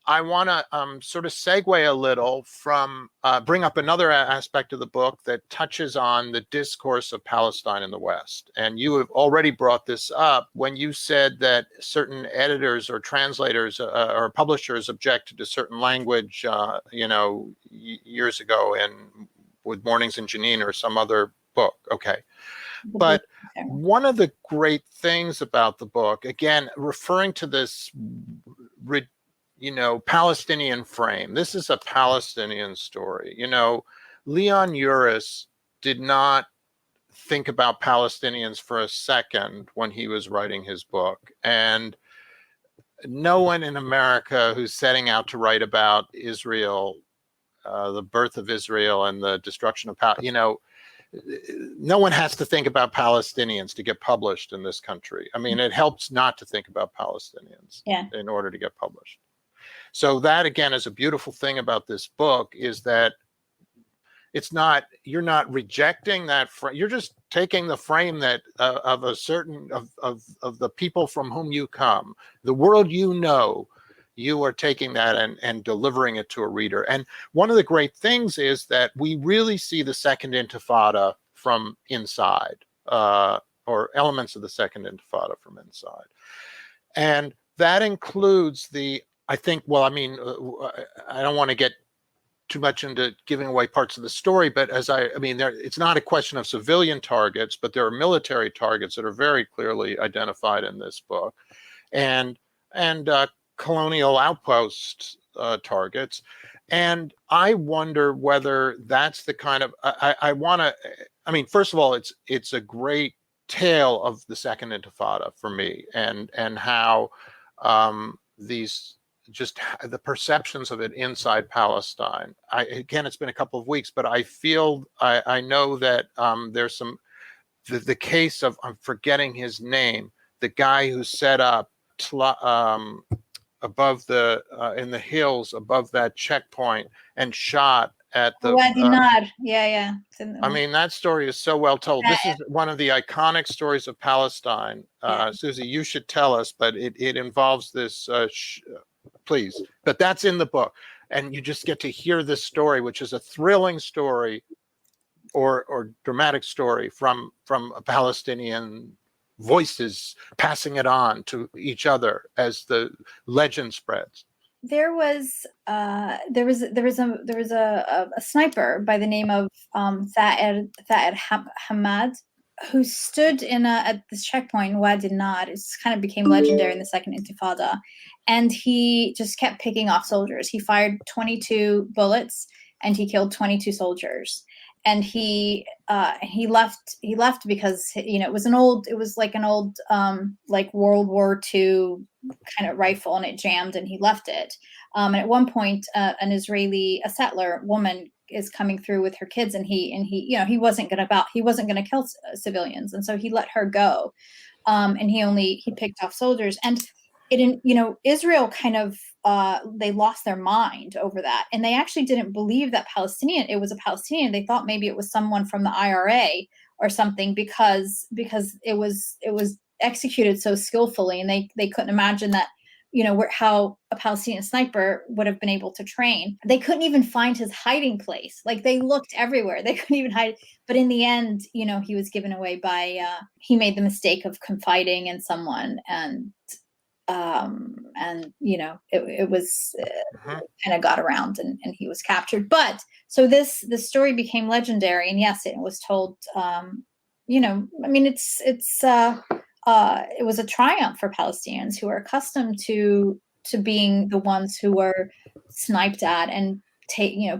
I want to sort of segue a little from, bring up another aspect of the book that touches on the discourse of Palestine in the West. And you have already brought this up when you said that certain editors or translators or publishers objected to certain language, you know, years ago with Mornings in Jenin or some other book. Okay. But one of the great things about the book, again, referring to this, you know, Palestinian frame, this is a Palestinian story. You know, Leon Uris did not think about Palestinians for a second when he was writing his book. And no one in America who's setting out to write about Israel, the birth of Israel and the destruction of no one has to think about Palestinians to get published in this country. I mean, it helps not to think about Palestinians in order to get published. So that, again, is a beautiful thing about this book, is that you're not rejecting that you're just taking the frame that of a certain of the people from whom you come, the world you are taking that and delivering it to a reader. And one of the great things is that we really see the Second Intifada from inside, or elements of the Second Intifada from inside. And that includes I don't want to get too much into giving away parts of the story, but it's not a question of civilian targets, but there are military targets that are very clearly identified in this book, and colonial outpost targets. And I wonder whether that's the kind of, first of all, it's a great tale of the Second Intifada for me, and how these, just the perceptions of it inside Palestine. Again, it's been a couple of weeks, but I know that there's the case of, I'm forgetting his name, the guy who set up above in the hills above that checkpoint and shot at the Wadi Nar. That story is so well told. This is one of the iconic stories of Palestine. Susie, you should tell us, but it involves this, please. But that's in the book. And you just get to hear this story, which is a thrilling story or dramatic story from a Palestinian voices passing it on to each other as the legend spreads. There was a sniper by the name of Tha'er Hamad, who stood at this checkpoint in Wadi Nar. It kind of became legendary in the Second Intifada, and he just kept picking off soldiers. He fired 22 bullets and he killed 22 soldiers. And he left because it was like an old like World War II kind of rifle, and it jammed, and he left it. And at one point, a settler woman is coming through with her kids, and he wasn't gonna kill civilians, and so he let her go, and he picked off soldiers. And Israel kind of they lost their mind over that, and they actually didn't believe that it was a Palestinian. They thought maybe it was someone from the IRA or something, because it was executed so skillfully, and they couldn't imagine that how a Palestinian sniper would have been able to train. They couldn't even find his hiding place. Like, they looked everywhere, they couldn't even hide. But in the end, he was given away by he made the mistake of confiding in someone, and it was kind of got around, and he was captured. But so the story became legendary, and yes, it was told. It was a triumph for Palestinians who are accustomed to being the ones who were sniped at and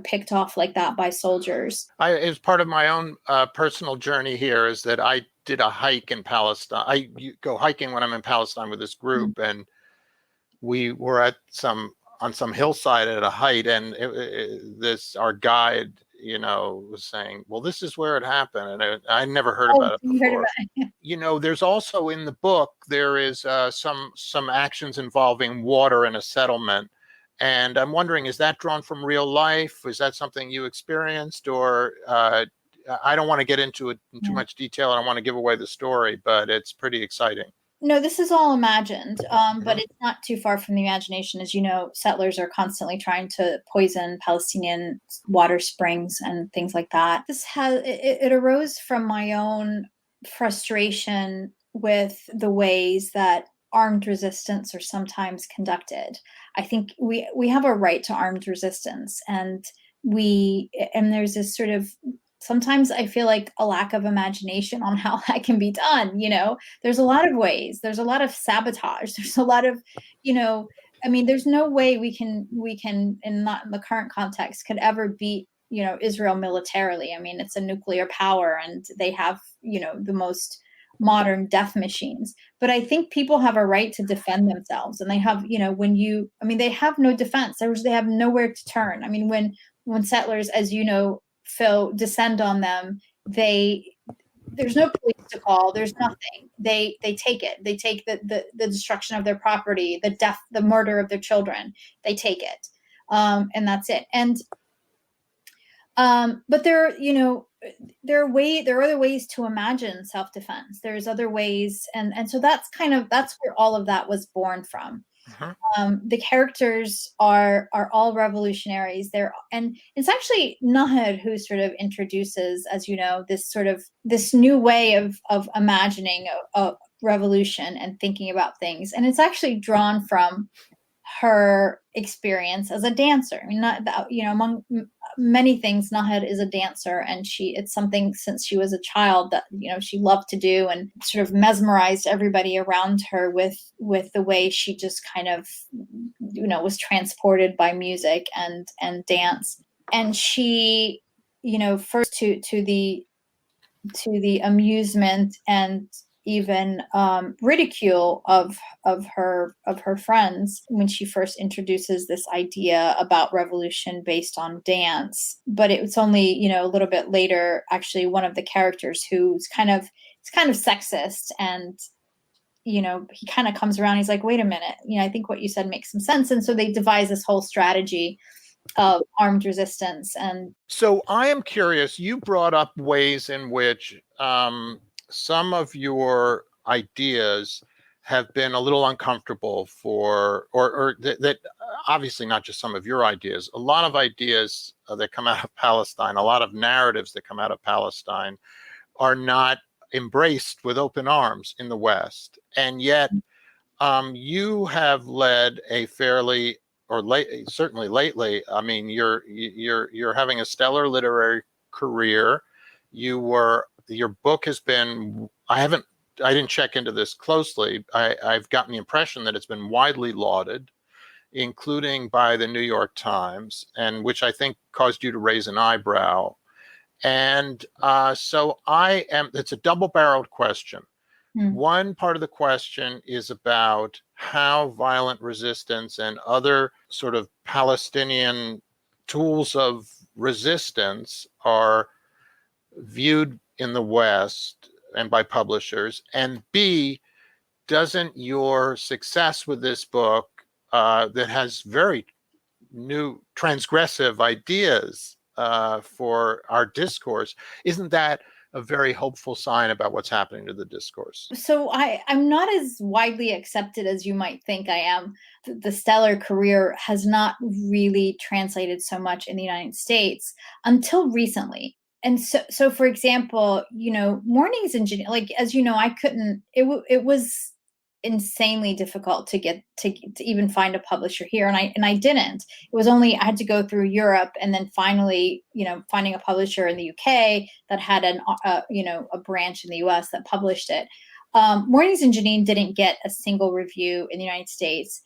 picked off like that by soldiers. As part of my own personal journey here, is that I did a hike in Palestine. I go hiking when I'm in Palestine with this group, and we were on some hillside at a height, and our guide, was saying, well, this is where it happened, and I never heard about it before. There's also in the book, there is some actions involving water in a settlement, and I'm wondering, is that drawn from real life? Is that something you experienced? Or I don't want to get into it in too much detail. I don't want to give away the story, but it's pretty exciting. No, this is all imagined, but it's not too far from the imagination. As you know, settlers are constantly trying to poison Palestinian water springs and things like that. It arose from my own frustration with the ways that armed resistance are sometimes conducted. I think we have a right to armed resistance, and there's this sort of, sometimes I feel like a lack of imagination on how that can be done. There's a lot of ways. There's a lot of sabotage. There's a lot of, there's no way we can in the current context could ever beat Israel militarily. I mean, it's a nuclear power and they have, the most modern death machines. But I think people have a right to defend themselves. And they have, they have no defense. They have nowhere to turn. I mean, when settlers, as you know, Phil, descend on them, there's no police to call. There's nothing. They take it. They take the destruction of their property, the death, the murder of their children. They take it. And that's it. And but there are other ways to imagine self-defense. There's other ways, and so that's where all of that was born from. The characters are all revolutionaries. And it's actually Nahid who sort of introduces, as you know, this new way of imagining a revolution and thinking about things. And it's actually drawn from her experience as a dancer. I mean, not that, among many things, Nahid is a dancer, and it's something since she was a child that, she loved to do, and sort of mesmerized everybody around her with the way she just kind of, was transported by music and dance. And she, first to the amusement and even ridicule of her friends when she first introduces this idea about revolution based on dance. But it was only a little bit later, actually, one of the characters who's kind of sexist, and he kind of comes around. He's like, wait a minute, I think what you said makes some sense. And so they devise this whole strategy of armed resistance. And so I am curious, you brought up ways in which some of your ideas have been a little uncomfortable for, or that obviously not just some of your ideas, a lot of ideas that come out of Palestine, a lot of narratives that come out of Palestine are not embraced with open arms in the West. And yet you have led a fairly, certainly lately, I mean, you're having a stellar literary career. Your book has been, I didn't check into this closely. I've gotten the impression that it's been widely lauded, including by the New York Times, and which I think caused you to raise an eyebrow. And so it's a double-barreled question. One part of the question is about how violent resistance and other sort of Palestinian tools of resistance are viewed in the West and by publishers, and B, doesn't your success with this book that has very new transgressive ideas for our discourse, isn't that a very hopeful sign about what's happening to the discourse? So I'm not as widely accepted as you might think I am. The stellar career has not really translated so much in the United States until recently. And so for example, Mornings in Geneva, like, as you know, I couldn't, it was insanely difficult to even find a publisher here. And I didn't. It was only, I had to go through Europe, and then finally, finding a publisher in the UK that had a branch in the US that published it. Mornings in Geneva didn't get a single review in the United States.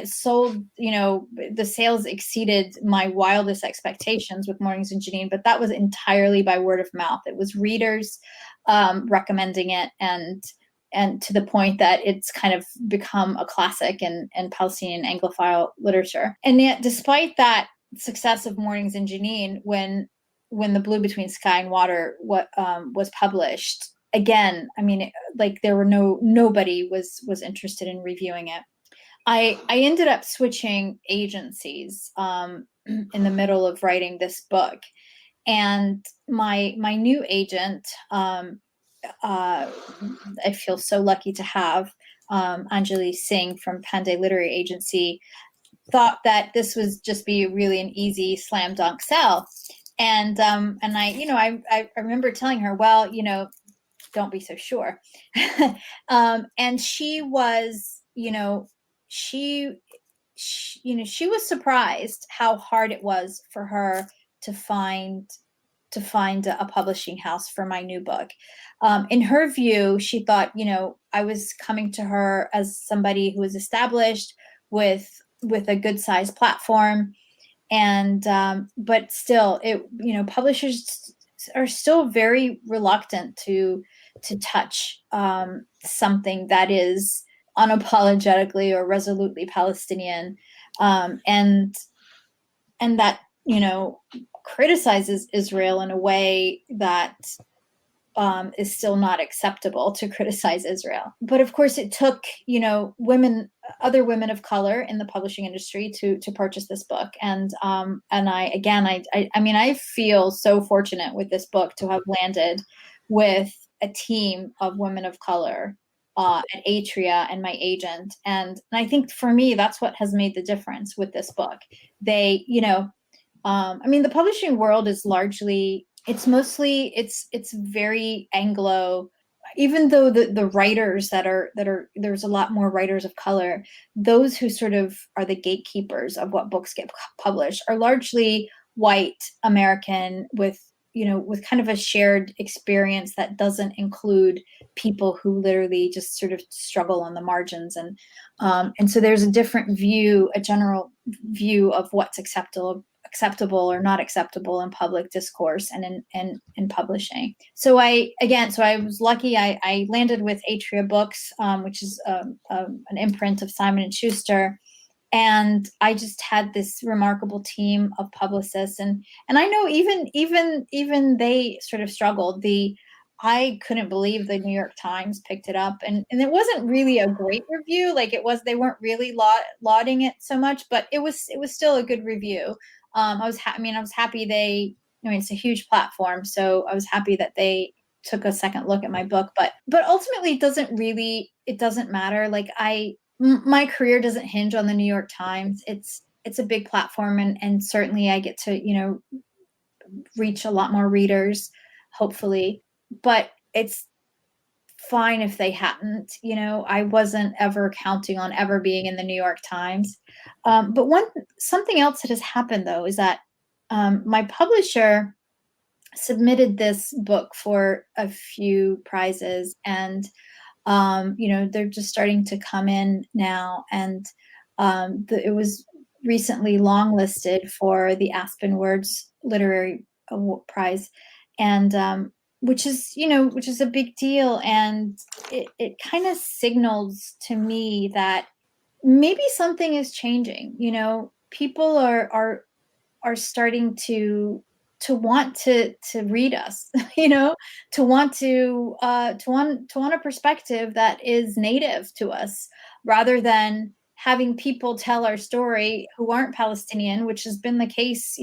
It sold, the sales exceeded my wildest expectations with Mornings in Geneva, but that was entirely by word of mouth. It was readers recommending it, and to the point that it's kind of become a classic in Palestinian Anglophile literature. And yet, despite that success of Mornings in Geneva, when The Blue Between Sky and Water was published, again, I mean, there were nobody was interested in reviewing it. I ended up switching agencies in the middle of writing this book, and my new agent, I feel so lucky to have, Anjali Singh from Panday Literary Agency, thought that this would just be really an easy slam dunk sell, and I remember telling her, well, don't be so sure. And she was, she was surprised how hard it was for her to find a publishing house for my new book. In her view, she thought, I was coming to her as somebody who was established with with a good sized platform. And but still, publishers are still very reluctant to touch something that is unapologetically or resolutely Palestinian, and that criticizes Israel in a way that is still not acceptable to criticize Israel. But of course, it took other women of color in the publishing industry to purchase this book, and I feel so fortunate with this book to have landed with a team of women of color at Atria and my agent, and I think for me that's what has made the difference with this book. They, the publishing world is largely, it's very Anglo, even though the writers that are there's a lot more writers of color. Those who sort of are the gatekeepers of what books get published are largely white American with kind of a shared experience that doesn't include people who literally just sort of struggle on the margins. And so there's a different view, a general view of what's acceptable or not acceptable in public discourse and in publishing. So I was lucky. I landed with Atria Books, which is an imprint of Simon and Schuster. And I just had this remarkable team of publicists, and I know even they sort of struggled. I couldn't believe the New York Times picked it up, and it wasn't really a great review. Like they weren't really lauding it so much, but it was still a good review. I was happy it's a huge platform, so I was happy that they took a second look at my book. But ultimately, it doesn't matter. Like my career doesn't hinge on the New York Times. It's a big platform, and certainly I get to reach a lot more readers, hopefully. But it's fine if they hadn't. I wasn't ever counting on ever being in the New York Times. But something else that has happened though is that my publisher submitted this book for a few prizes, and they're just starting to come in now. And it was recently longlisted for the Aspen Words Literary Prize, and which is a big deal. And it kind of signals to me that maybe something is changing. People are starting to want to read us, to want a perspective that is native to us, rather than having people tell our story who aren't Palestinian, which has been the case,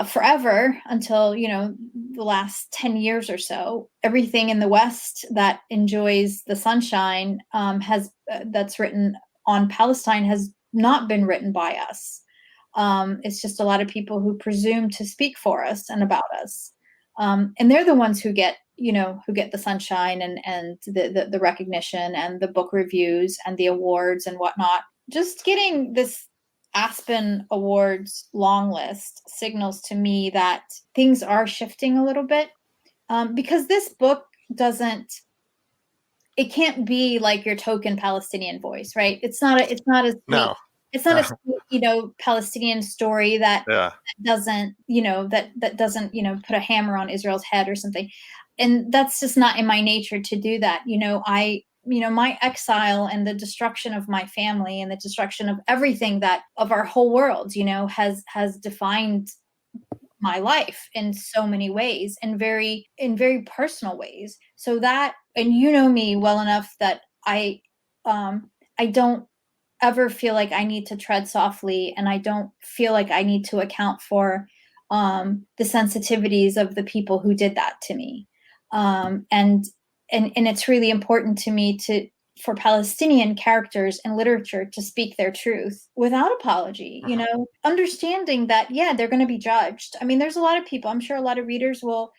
forever until, the last 10 years or so. Everything in the West that enjoys the sunshine that's written on Palestine has not been written by us. It's just a lot of people who presume to speak for us and about us. And they're the ones who get the sunshine and the recognition and the book reviews and the awards and whatnot. Just getting this Aspen Awards long list signals to me that things are shifting a little bit, because this book it can't be like your token Palestinian voice, right? It's not a No. It's not a Palestinian story that doesn't put a hammer on Israel's head or something, and that's just not in my nature to do that. My exile and the destruction of my family and the destruction of everything of our whole world, has defined my life in so many ways, in very personal ways. So that, and me well enough that I don't ever feel like I need to tread softly, and I don't feel like I need to account for the sensitivities of the people who did that to me. And it's really important to me for Palestinian characters in literature to speak their truth without apology, understanding that, they're going to be judged. I mean, there's a lot of people, I'm sure a lot of readers will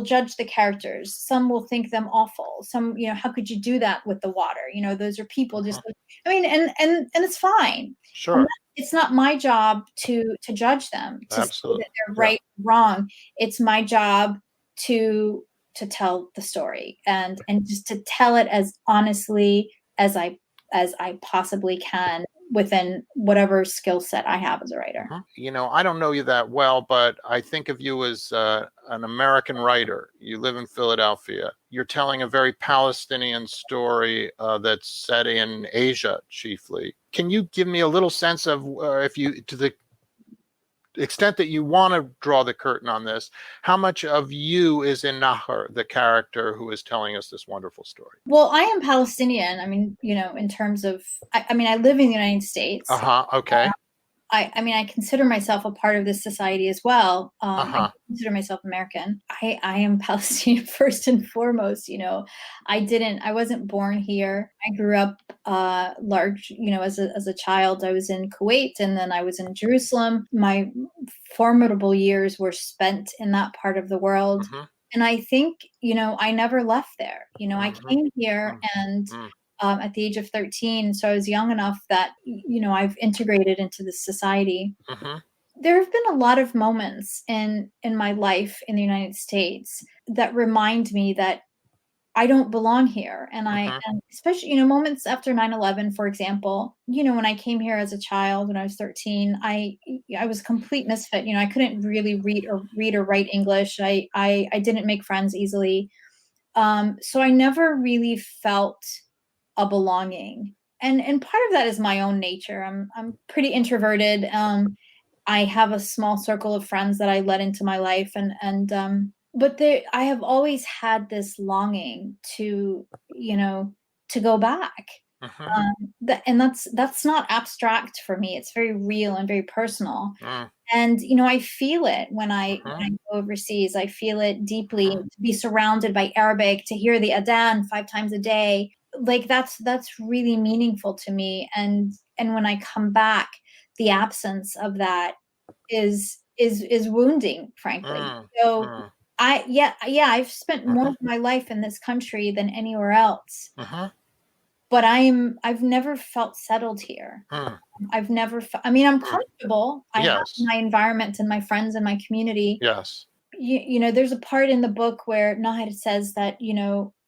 judge the characters. Some will think them awful. Some, how could you do that with the water? Those are people just, and it's fine. Sure. It's not my job to judge them, to Absolutely. say that they're right or wrong. It's my job to tell the story and just to tell it as honestly as I as I possibly can within whatever skill set I have as a writer. You know, I don't know you that well, but I think of you as an American writer. You live in Philadelphia. You're telling a very Palestinian story that's set in Asia chiefly. Can you give me a little sense of, if you, to the extent that you want to draw the curtain on this, how much of you is in Nahar, the character who is telling us this wonderful story? Well, I am Palestinian. I mean, in terms of, I mean, I live in the United States. Okay. I mean, I consider myself a part of this society as well. I consider myself American. I am Palestinian first and foremost. I wasn't born here. I grew up large, as a child. I was in Kuwait, and then I was in Jerusalem. My formidable years were spent in that part of the world. And I think, I never left there. I came here and at the age of 13. So I was young enough that, I've integrated into this society. There have been a lot of moments in my life in the United States that remind me that I don't belong here. And and especially, moments after 9/11, for example, when I came here as a child, when I was 13, I was a complete misfit. I couldn't really read or write English. I didn't make friends easily. So I never really felt a belonging. And part of that is my own nature. I'm pretty introverted. I have a small circle of friends that I let into my life, but I have always had this longing to go back. And that's not abstract for me. It's very real and very personal. And I feel it when I go overseas. I feel it deeply. To be surrounded by Arabic, to hear the Adhan 5 times a day, like that's really meaningful to me. And when I come back, the absence of that is wounding, frankly. So I've spent more of my life in this country than anywhere else. But I've never felt settled here. I've never I'm comfortable. I have my environment and my friends and my community. Yes. There's a part in the book where Nahid says that,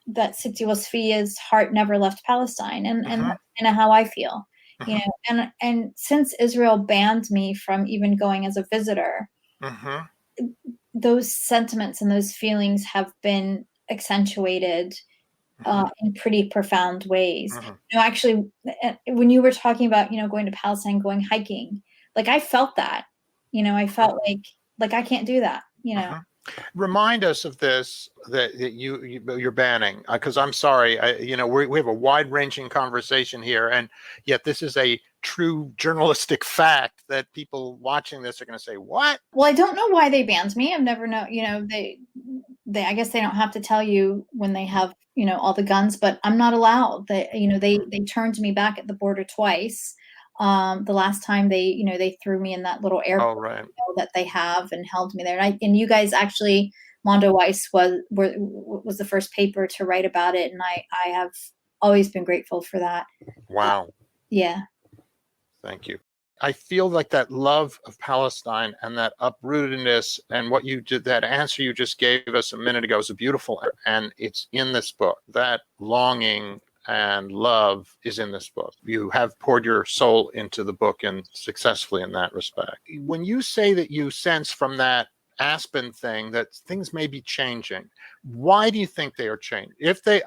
that Siti Wasfia's heart never left Palestine, and that's kind of how I feel. And since Israel banned me from even going as a visitor, those sentiments and those feelings have been accentuated in pretty profound ways. Actually, when you were talking about, going to Palestine, going hiking, like I felt that, I felt like I can't do that, Remind us of this that you're banning, because I'm sorry, we have a wide-ranging conversation here, and yet this is a true journalistic fact that people watching this are going to say, "What?" Well, I don't know why they banned me. I've never known. They I guess they don't have to tell you when they have all the guns, but I'm not allowed. They turned me back at the border twice. The last time they threw me in that little airport that they have and held me there. And you guys actually, Mondo Weiss was the first paper to write about it. And I have always been grateful for that. Wow. Yeah. Thank you. I feel like that love of Palestine and that uprootedness and what you did, that answer you just gave us a minute ago is a beautiful, and it's in this book. That longing and love is in this book. You have poured your soul into the book, and successfully in that respect. When you say that you sense from that Aspen thing that things may be changing, why do you think they are changing?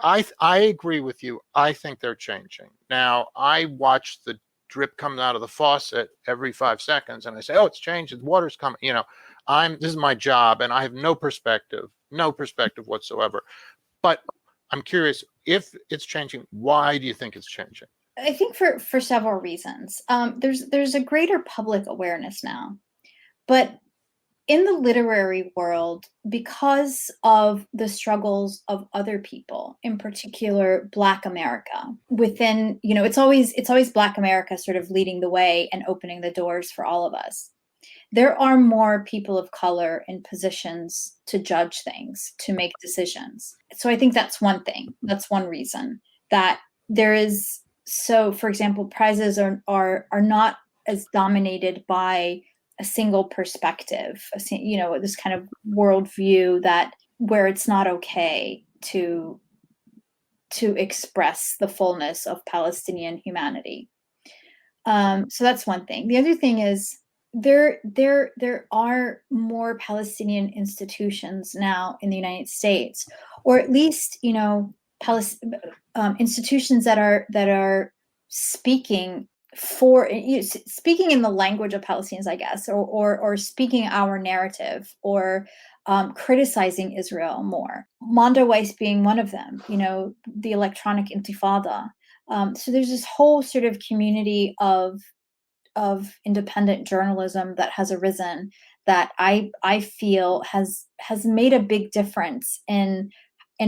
I agree with you. I think they're changing. Now, I watch the drip coming out of the faucet every 5 seconds, and I say, "Oh, it's changed. The water's coming." This is my job, and I have no perspective whatsoever. But I'm curious, if it's changing, why do you think it's changing? I think for several reasons. There's a greater public awareness now, but in the literary world, because of the struggles of other people, in particular Black America, within, it's always Black America sort of leading the way and opening the doors for all of us. There are more people of color in positions to judge things, to make decisions. So I think that's one thing. That's one reason that there is. So, for example, prizes are not as dominated by a single perspective, this kind of worldview where it's not okay to to express the fullness of Palestinian humanity. So that's one thing. The other thing is there are more Palestinian institutions now in the United States, or at least, institutions that are speaking speaking in the language of Palestinians, I guess, or speaking our narrative, or criticizing Israel more. Weiss being one of them, the electronic intifada. So there's this whole sort of community of independent journalism that has arisen that I feel has made a big difference in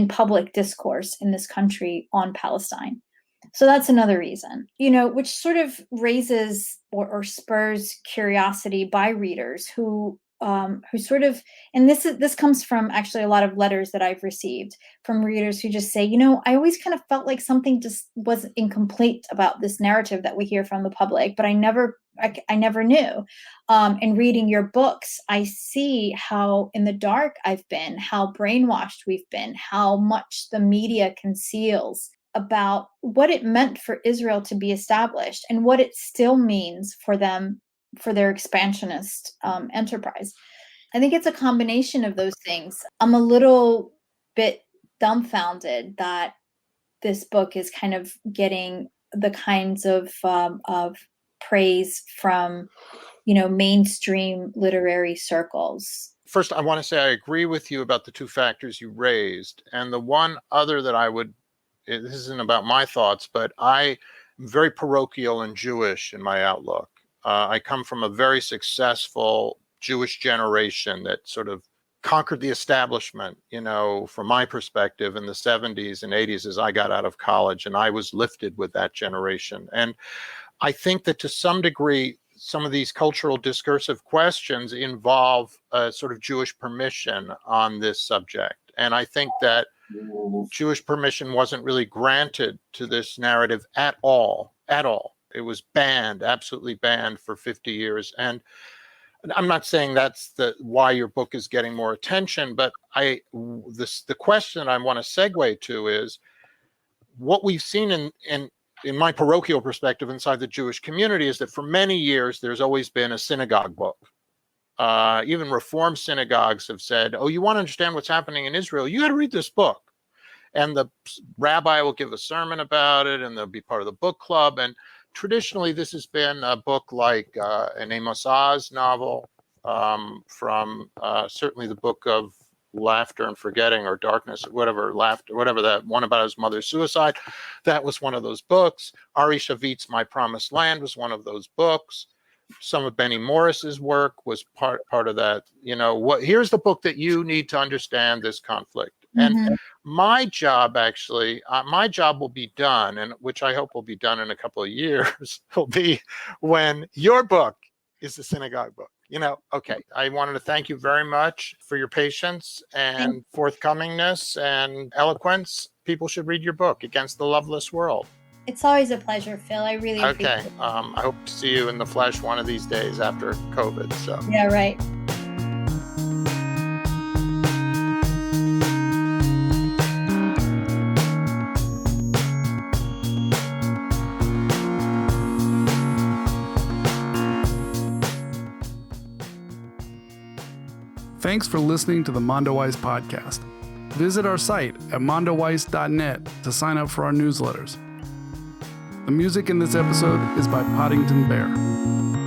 public discourse in this country on Palestine. So that's another reason, which sort of raises or spurs curiosity by readers who sort of, and this comes from actually a lot of letters that I've received from readers who just say, I always kind of felt like something just was incomplete about this narrative that we hear from the public, but I never knew. In reading your books, I see how in the dark I've been, how brainwashed we've been, how much the media conceals about what it meant for Israel to be established and what it still means for them, for their expansionist enterprise. I think it's a combination of those things. I'm a little bit dumbfounded that this book is kind of getting the kinds of praise from, mainstream literary circles. First, I want to say I agree with you about the two factors you raised. And the one other that this isn't about my thoughts, but I'm very parochial and Jewish in my outlook. I come from a very successful Jewish generation that sort of conquered the establishment, from my perspective in the 70s and 80s as I got out of college, and I was lifted with that generation. And I think that to some degree, some of these cultural discursive questions involve a sort of Jewish permission on this subject. And I think that Jewish permission wasn't really granted to this narrative at all. It was banned, absolutely banned for 50 years. And I'm not saying that's why your book is getting more attention, but the question I want to segue to is what we've seen in my parochial perspective inside the Jewish community is that for many years, there's always been a synagogue book. Even Reform synagogues have said, you want to understand what's happening in Israel, you got to read this book. And the rabbi will give a sermon about it, and they'll be part of the book club. And traditionally, this has been a book like an Amos Oz novel, from certainly the Book of Laughter and Forgetting, or Darkness, whatever that one about his mother's suicide. That was one of those books. Ari Shavit's My Promised Land was one of those books. Some of Benny Morris's work was part of that. Here's the book that you need to understand this conflict. Mm-hmm. And my job will be done, and which I hope will be done in a couple of years, will be when your book is the synagogue book. Okay. I wanted to thank you very much for your patience and forthcomingness and eloquence. People should read your book, Against the Loveless World. It's always a pleasure, Phil. I really appreciate it. I hope to see you in the flesh one of these days after COVID. So yeah, right. Thanks for listening to the Weiss podcast. Visit our site at mondoweiss.net to sign up for our newsletters. The music in this episode is by Poddington Bear.